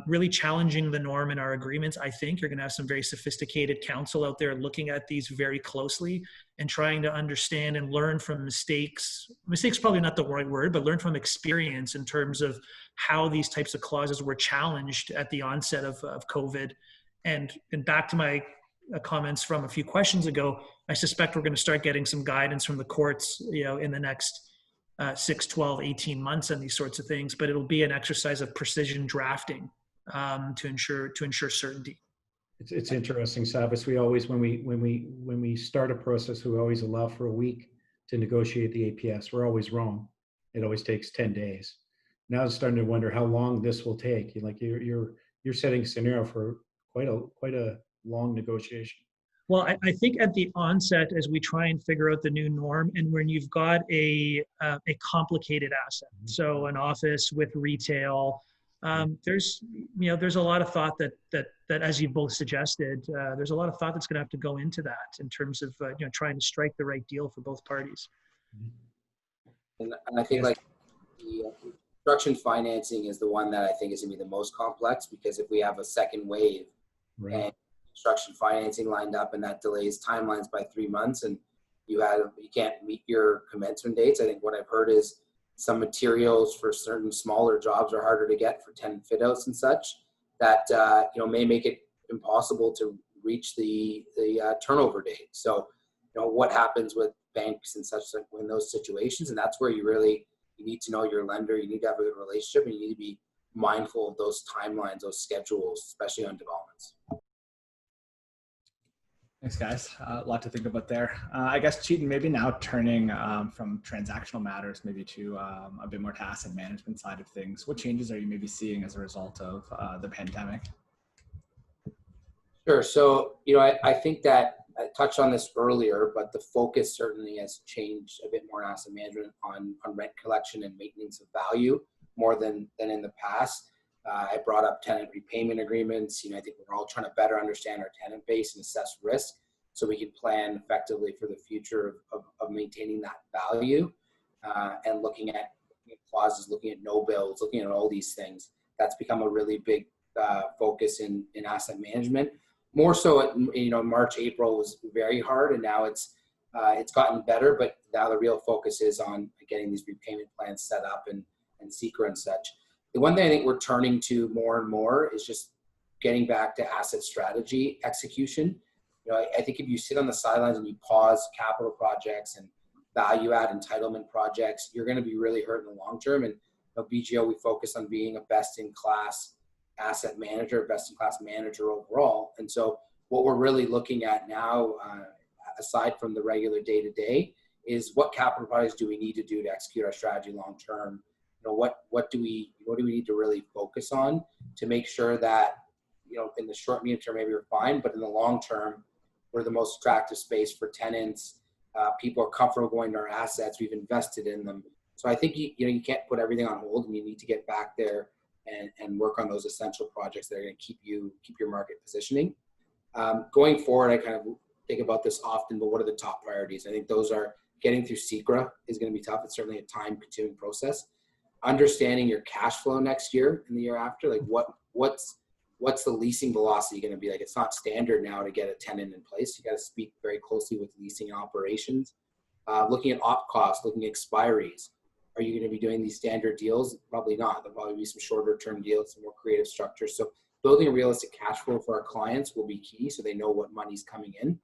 really challenging the norm in our agreements. I think you're going to have some very sophisticated counsel out there looking at these very closely and trying to understand and learn from mistakes. Mistakes probably not the right word, but learn from experience in terms of how these types of clauses were challenged at the onset of COVID. And back to my comments from a few questions ago, I suspect we're going to start getting some guidance from the courts, in the next 6, 12, 18 months on these sorts of things, but it'll be an exercise of precision drafting to ensure certainty. It's interesting, Savvas. We always, when we start a process, we always allow for a week to negotiate the APS. We're always wrong. It always takes 10 days. Now I'm starting to wonder how long this will take. You're setting a scenario for quite a long negotiation. Well, I think at the onset, as we try and figure out the new norm, and when you've got a complicated asset, so an office with retail, there's a lot of thought that as you both suggested, there's a lot of thought that's going to have to go into that in terms of trying to strike the right deal for both parties. And I think like the construction financing is the one that I think is going to be the most complex, because if we have a second wave, right, and construction financing lined up and that delays timelines by 3 months and you can't meet your commencement dates. I think what I've heard is some materials for certain smaller jobs are harder to get for tenant fit outs and such that may make it impossible to reach the turnover date. So what happens with banks and such in those situations, and that's where you need to know your lender, you need to have a good relationship, and you need to be mindful of those timelines, those schedules, especially on developments. Thanks, guys. A lot to think about there. I guess, Chetan, maybe now turning from transactional matters maybe to a bit more to asset management side of things. What changes are you maybe seeing as a result of the pandemic? Sure. So, I think that I touched on this earlier, but the focus certainly has changed a bit more in asset management on rent collection and maintenance of value more than in the past. I brought up tenant repayment agreements. I think we're all trying to better understand our tenant base and assess risk so we can plan effectively for the future of maintaining that value and looking at clauses, looking at no bills, looking at all these things. That's become a really big focus in asset management. More so, March, April was very hard, and now it's gotten better. But now the real focus is on getting these repayment plans set up and secret and such. The one thing I think we're turning to more and more is just getting back to asset strategy execution. I think if you sit on the sidelines and you pause capital projects and value add entitlement projects, you're going to be really hurt in the long term. And BGO, we focus on being a best in class asset manager, best in class manager overall. And so what we're really looking at now, aside from the regular day to day, is what capital projects do we need to do to execute our strategy long term? What do we need to really focus on to make sure that in the short medium term maybe we're fine, but in the long term we're the most attractive space for tenants. People are comfortable going to our assets. We've invested in them. So I think you can't put everything on hold, and you need to get back there and work on those essential projects that are going to keep your market positioning. Going forward, I kind of think about this often, but what are the top priorities? I think those are getting through SECRA is going to be tough. It's certainly a time-consuming process. understanding your cash flow next year and the year after, like what's the leasing velocity going to be like? It's not standard now to get a tenant in place. You got to speak very closely with leasing and operations, looking at op costs, looking at expiries. Are you going to be doing these standard deals? Probably not. There'll probably be some shorter term deals, some more creative structures. So building a realistic cash flow for our clients will be key, so they know what money's coming in.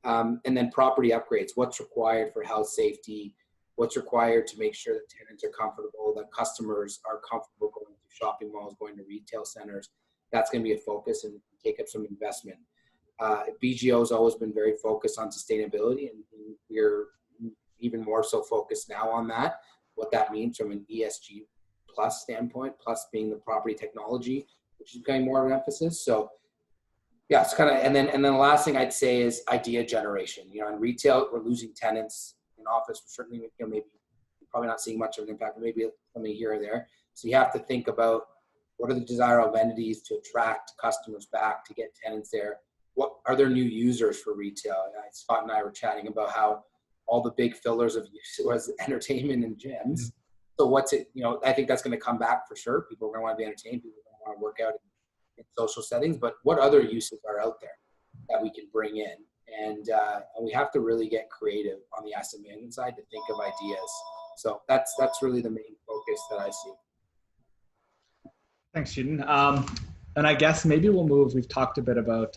And then property upgrades, what's required for health, safety, what's required to make sure that tenants are comfortable, that customers are comfortable going to shopping malls, going to retail centers. That's going to be a focus and take up some investment. BGO has always been very focused on sustainability, and we're even more so focused now on that, what that means from an ESG plus standpoint, plus being the property technology, which is becoming more of an emphasis. So yeah, it's kind of, and then the last thing I'd say is idea generation. You know, in retail, we're losing tenants. In office, we're certainly, you know, maybe probably not seeing much of an impact, but maybe something here or there. So you have to think about what are the desirable amenities to attract customers back, to get tenants there. What are there new users for retail? Scott and I were chatting about how all the big fillers of use was entertainment and gyms. So what's it, you know, I think that's going to come back for sure. People are going to want to be entertained. People are going to want to work out in social settings, but what other uses are out there that we can bring in? And we have to really get creative on the asset management side to think of ideas. So that's really the main focus that I see. Thanks, Chetan. And I guess maybe we'll move, we've talked a bit about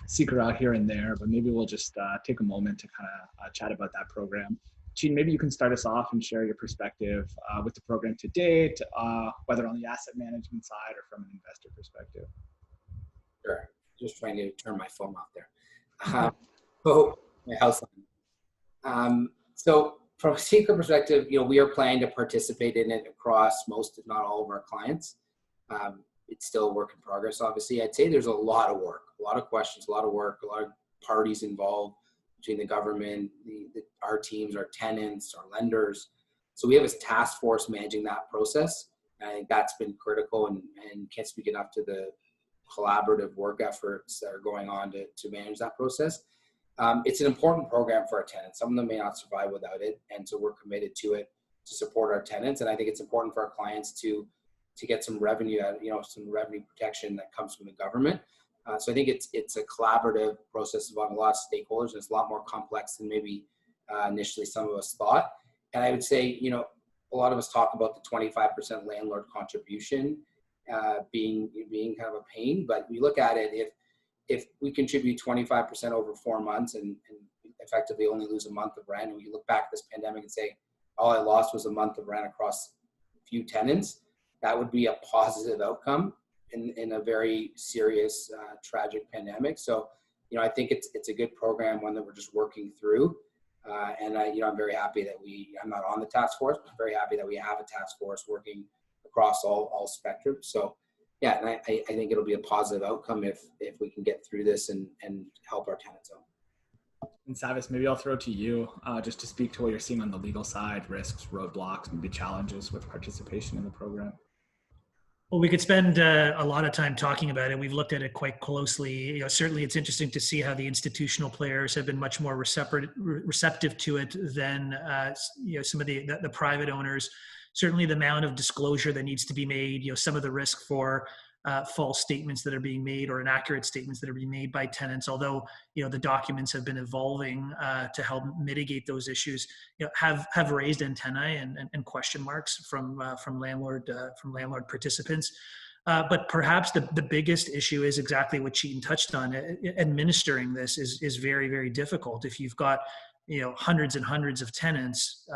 Seeker out here and there, but maybe we'll just take a moment to kind of chat about that program. Chetan, maybe you can start us off and share your perspective with the program to date, whether on the asset management side or from an investor perspective. Sure. Just trying to turn my phone off there. So my house line. So from a Seeker perspective, you know, we are planning to participate in it across most, if not all, of our clients. It's still a work in progress, obviously. I'd say there's a lot of work, a lot of questions, a lot of work, a lot of parties involved between the government, our teams, our tenants, our lenders. So we have a task force managing that process. And I think that's been critical, and can't speak enough to the collaborative work efforts that are going on to manage that process. It's an important program for our tenants. Some of them may not survive without it, and so we're committed to it to support our tenants. And I think it's important for our clients to get some revenue, some revenue protection that comes from the government. So I think it's a collaborative process involving a lot of stakeholders, and it's a lot more complex than maybe initially some of us thought. And I would say, you know, a lot of us talk about the 25% landlord contribution being kind of a pain, but we look at it, if we contribute 25% over 4 months and effectively only lose a month of rent, and we look back at this pandemic and say, all I lost was a month of rent across a few tenants, that would be a positive outcome in a very serious, tragic pandemic. So, you know, I think it's a good program, one that we're just working through. And I'm very happy that I'm not on the task force, but I'm very happy that we have a task force working across all spectrums. So yeah, and I think it'll be a positive outcome if we can get through this and help our tenants out. And Savvas, maybe I'll throw it to you just to speak to what you're seeing on the legal side, risks, roadblocks, maybe challenges with participation in the program. Well, we could spend a lot of time talking about it. We've looked at it quite closely. You know, certainly it's interesting to see how the institutional players have been much more receptive to it than some of the private owners. Certainly the amount of disclosure that needs to be made, you know, some of the risk for false statements that are being made or inaccurate statements that are being made by tenants, although, you know, the documents have been evolving to help mitigate those issues, you know, have raised antennae and question marks from landlord participants. But perhaps the biggest issue is exactly what Chetan touched on. Administering this is very, very difficult. If you've got, you know, hundreds and hundreds of tenants,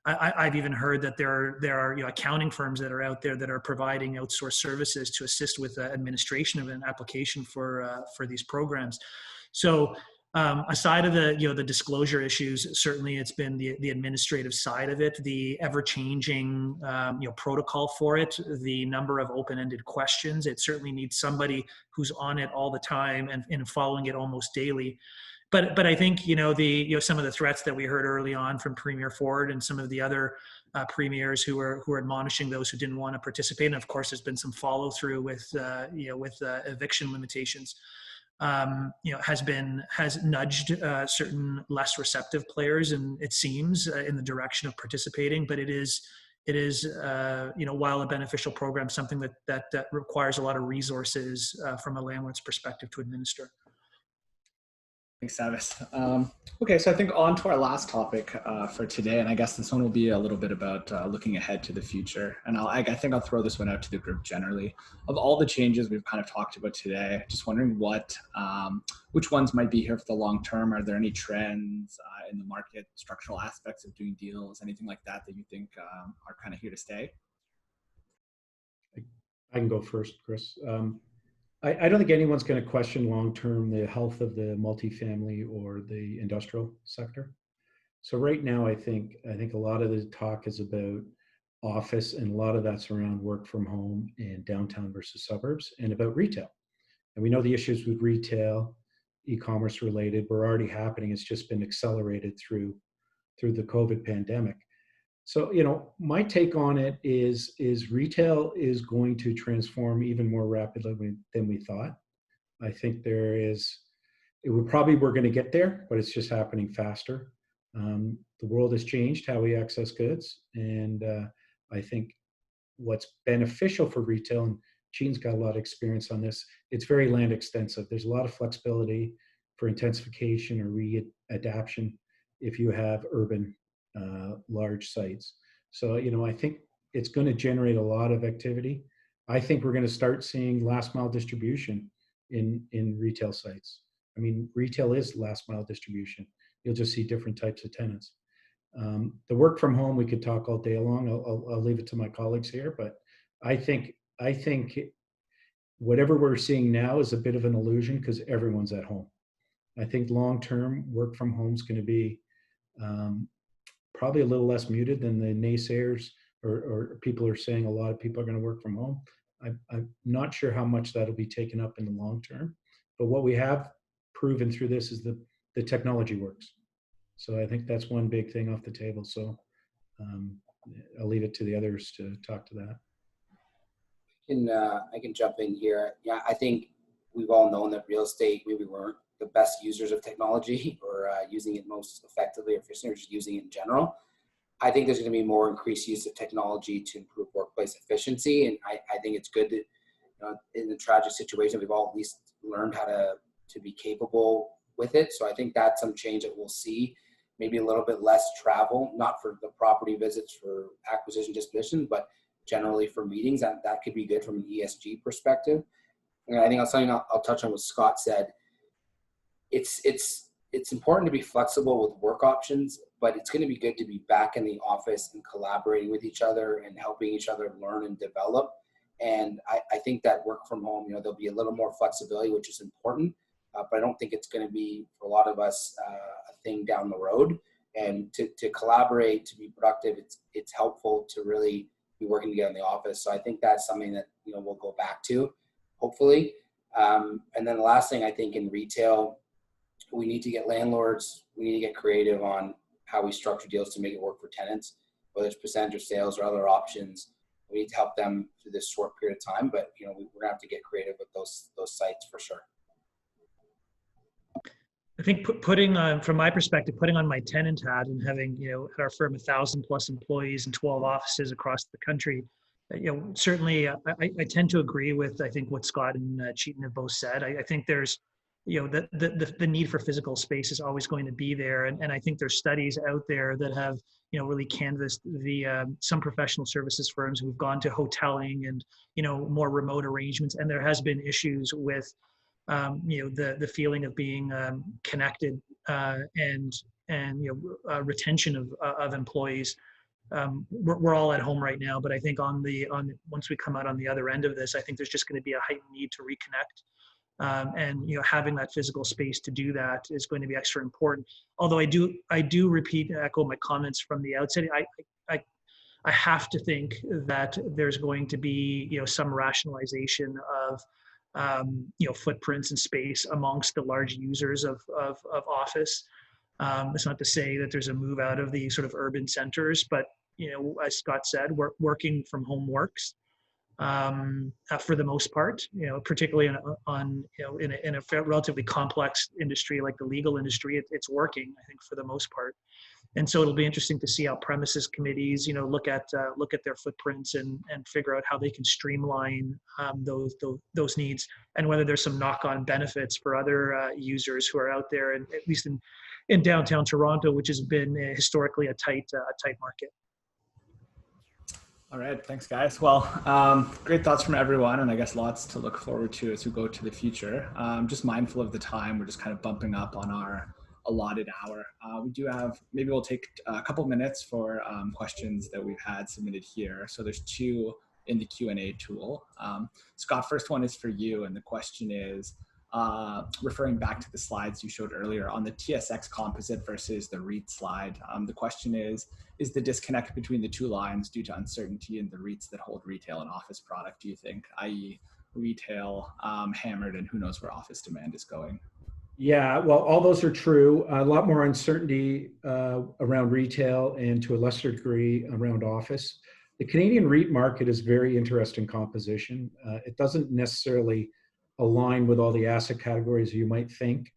I've even heard that there are you know, accounting firms that are out there that are providing outsourced services to assist with the administration of an application for these programs. So aside of the disclosure issues, certainly it's been the administrative side of it, the ever-changing protocol for it, the number of open-ended questions. It certainly needs somebody who's on it all the time and following it almost daily. But I think, you know, some of the threats that we heard early on from Premier Ford and some of the other premiers who are admonishing those who didn't want to participate, and of course there's been some follow through with eviction limitations, has nudged certain less receptive players, and it seems in the direction of participating. But it is it is, while a beneficial program, something that requires a lot of resources from a landlord's perspective to administer. Thanks, Savvas. Okay, so I think on to our last topic for today, and I guess this one will be a little bit about looking ahead to the future. And I think I'll throw this one out to the group generally. Of all the changes we've kind of talked about today, just wondering which ones might be here for the long term. Are there any trends in the market, structural aspects of doing deals, anything like that you think are kind of here to stay? I can go first, Chris. I don't think anyone's going to question long-term the health of the multifamily or the industrial sector. So right now, I think a lot of the talk is about office, and a lot of that's around work from home and downtown versus suburbs, and about retail. And we know the issues with retail, e-commerce related, were already happening. It's just been accelerated through the COVID pandemic. So, my take on it is retail is going to transform even more rapidly than we thought. I think we're going to get there, but it's just happening faster. The world has changed how we access goods. And I think what's beneficial for retail, and Chetan's got a lot of experience on this, it's very land extensive. There's a lot of flexibility for intensification or readaptation if you have urban large sites. So, I think it's going to generate a lot of activity. I think we're going to start seeing last mile distribution in retail sites. I mean, retail is last mile distribution. You'll just see different types of tenants. The work from home, we could talk all day long. I'll leave it to my colleagues here, but I think whatever we're seeing now is a bit of an illusion because everyone's at home. I think long-term work from home is going to be probably a little less muted than the naysayers or people are saying a lot of people are going to work from home. I'm not sure how much that'll be taken up in the long term, but what we have proven through this is the technology works. So I think that's one big thing off the table. So I'll leave it to the others to talk to that. I can jump in here. Yeah, I think we've all known that real estate, maybe weren't the best users of technology or using it most effectively or efficiently, or just using it in general. I think there's going to be more increased use of technology to improve workplace efficiency. And I think it's good that in the tragic situation, we've all at least learned how to be capable with it. So I think that's some change that we'll see. Maybe a little bit less travel, not for the property visits for acquisition disposition, but generally for meetings. That could be good from an ESG perspective. And I think something I'll touch on what Scott said. It's important to be flexible with work options, but it's going to be good to be back in the office and collaborating with each other and helping each other learn and develop. And I think that work from home, there'll be a little more flexibility, which is important, but I don't think it's going to be, for a lot of us, a thing down the road. And to collaborate, to be productive, it's helpful to really be working together in the office. So I think that's something that, we'll go back to, hopefully. And then the last thing, I think in retail, we need to get landlords, we need to get creative on how we structure deals to make it work for tenants, whether it's percentage of sales or other options. We need to help them through this short period of time, but we're gonna have to get creative with those sites for sure. I think putting on, from my perspective, putting on my tenant hat and having, at our firm 1,000+ employees and 12 offices across the country, certainly I tend to agree with, I think, what Scott and Chetan have both said. I think there's, the need for physical space is always going to be there. And I think there's studies out there that have, really canvassed some professional services firms who've gone to hoteling and, more remote arrangements. And there has been issues with, the feeling of being connected and retention of employees. We're all at home right now, but I think once we come out on the other end of this, I think there's just going to be a heightened need to reconnect. And having that physical space to do that is going to be extra important. Although I do repeat and echo my comments from the outset. I have to think that there's going to be some rationalization of footprints and space amongst the large users of office. It's not to say that there's a move out of the sort of urban centers, but as Scott said, working from home works. for the most part, particularly in a relatively complex industry like the legal industry, it's working, I think, for the most part. And so it'll be interesting to see how premises committees, look at their footprints and figure out how they can streamline those needs, and whether there's some knock-on benefits for other users who are out there, and at least in downtown Toronto, which has been historically a tight market. All right, thanks guys. Well, great thoughts from everyone, and I guess lots to look forward to as we go to the future. Just mindful of the time, we're just kind of bumping up on our allotted hour. We do have, maybe we'll take a couple minutes for questions that we've had submitted here. So there's 2 in the Q&A tool. Scott, first one is for you, and the question is, referring back to the slides you showed earlier on the TSX composite versus the REIT slide. The question is the disconnect between the 2 lines due to uncertainty in the REITs that hold retail and office product, do you think, i.e. retail hammered, and who knows where office demand is going? Yeah, well, all those are true. A lot more uncertainty around retail, and to a lesser degree around office. The Canadian REIT market is very interesting composition. It doesn't necessarily align with all the asset categories you might think.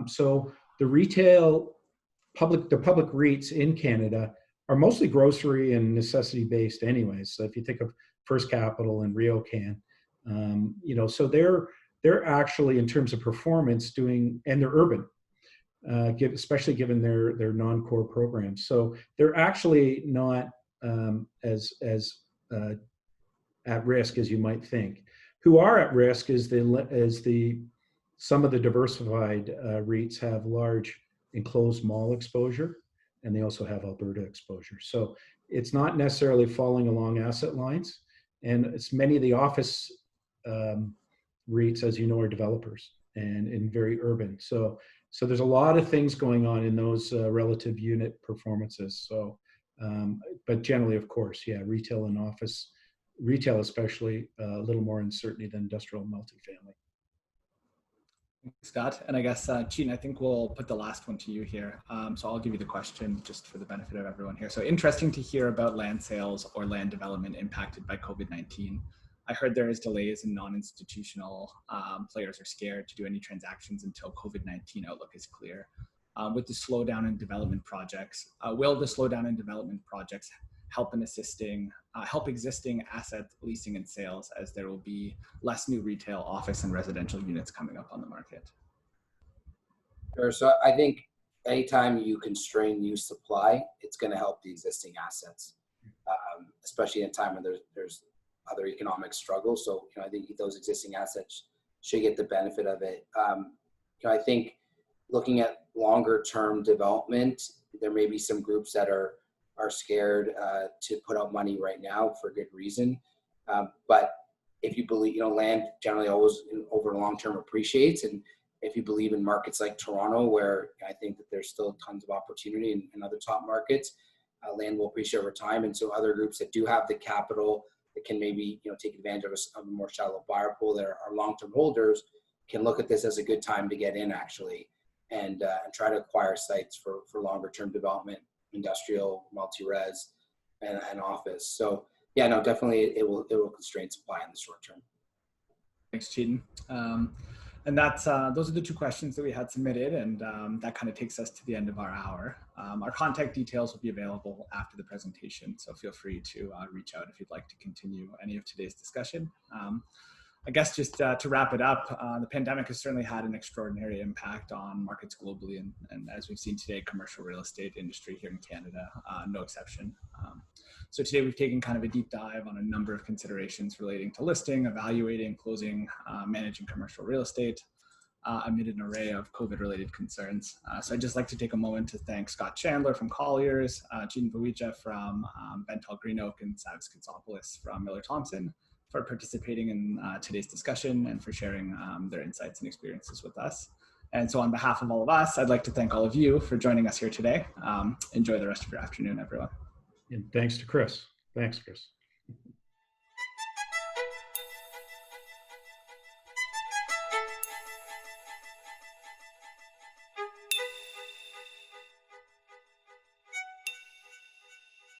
So the public REITs in Canada are mostly grocery and necessity based anyways. So if you think of First Capital and RioCan, so they're actually, in terms of performance, doing, and they're urban, especially given their non-core programs. So they're actually not as at risk as you might think. Who are at risk is some of the diversified REITs have large enclosed mall exposure, and they also have Alberta exposure. So it's not necessarily falling along asset lines, and it's many of the office REITs, as you know, are developers and very urban. So there's a lot of things going on in those relative unit performances. So, but generally, of course, yeah, retail and office, retail especially, a little more uncertainty than industrial multifamily. Scott, and I guess Chetan, I think we'll put the last one to you here. So I'll give you the question just for the benefit of everyone here. So interesting to hear about land sales or land development impacted by COVID-19. I heard there is delays and non-institutional players are scared to do any transactions until COVID-19 outlook is clear. With the slowdown in development projects, will the slowdown in development projects help existing asset leasing and sales, as there will be less new retail, office, and residential units coming up on the market? Sure. So I think anytime you constrain new supply, it's going to help the existing assets, especially in a time when there's other economic struggles. So I think those existing assets should get the benefit of it. I think looking at longer term development, there may be some groups that are scared to put out money right now for good reason. But if you believe, land generally always over long term appreciates. And if you believe in markets like Toronto, where I think that there's still tons of opportunity in other top markets, land will appreciate over time. And so other groups that do have the capital that can maybe, take advantage of a more shallow buyer pool that are long-term holders can look at this as a good time to get in actually, and try to acquire sites for longer term development, industrial, multi-res, and office. So yeah, no, definitely it will constrain supply in the short term. Thanks, Chetan. And that's those are the 2 questions that we had submitted, and that kind of takes us to the end of our hour. Our contact details will be available after the presentation, so feel free to reach out if you'd like to continue any of today's discussion. I guess just to wrap it up, the pandemic has certainly had an extraordinary impact on markets globally, and as we've seen today, commercial real estate industry here in Canada, no exception. So today we've taken kind of a deep dive on a number of considerations relating to listing, evaluating, closing, managing commercial real estate amid an array of COVID-related concerns. So I'd just like to take a moment to thank Scott Chandler from Colliers, Chetan Baweja from BentallGreenOak, and Savvas Kotsopoulos from Miller Thomson for participating in today's discussion and for sharing their insights and experiences with us. And so on behalf of all of us, I'd like to thank all of you for joining us here today. Enjoy the rest of your afternoon, everyone. And thanks to Chris. Thanks, Chris.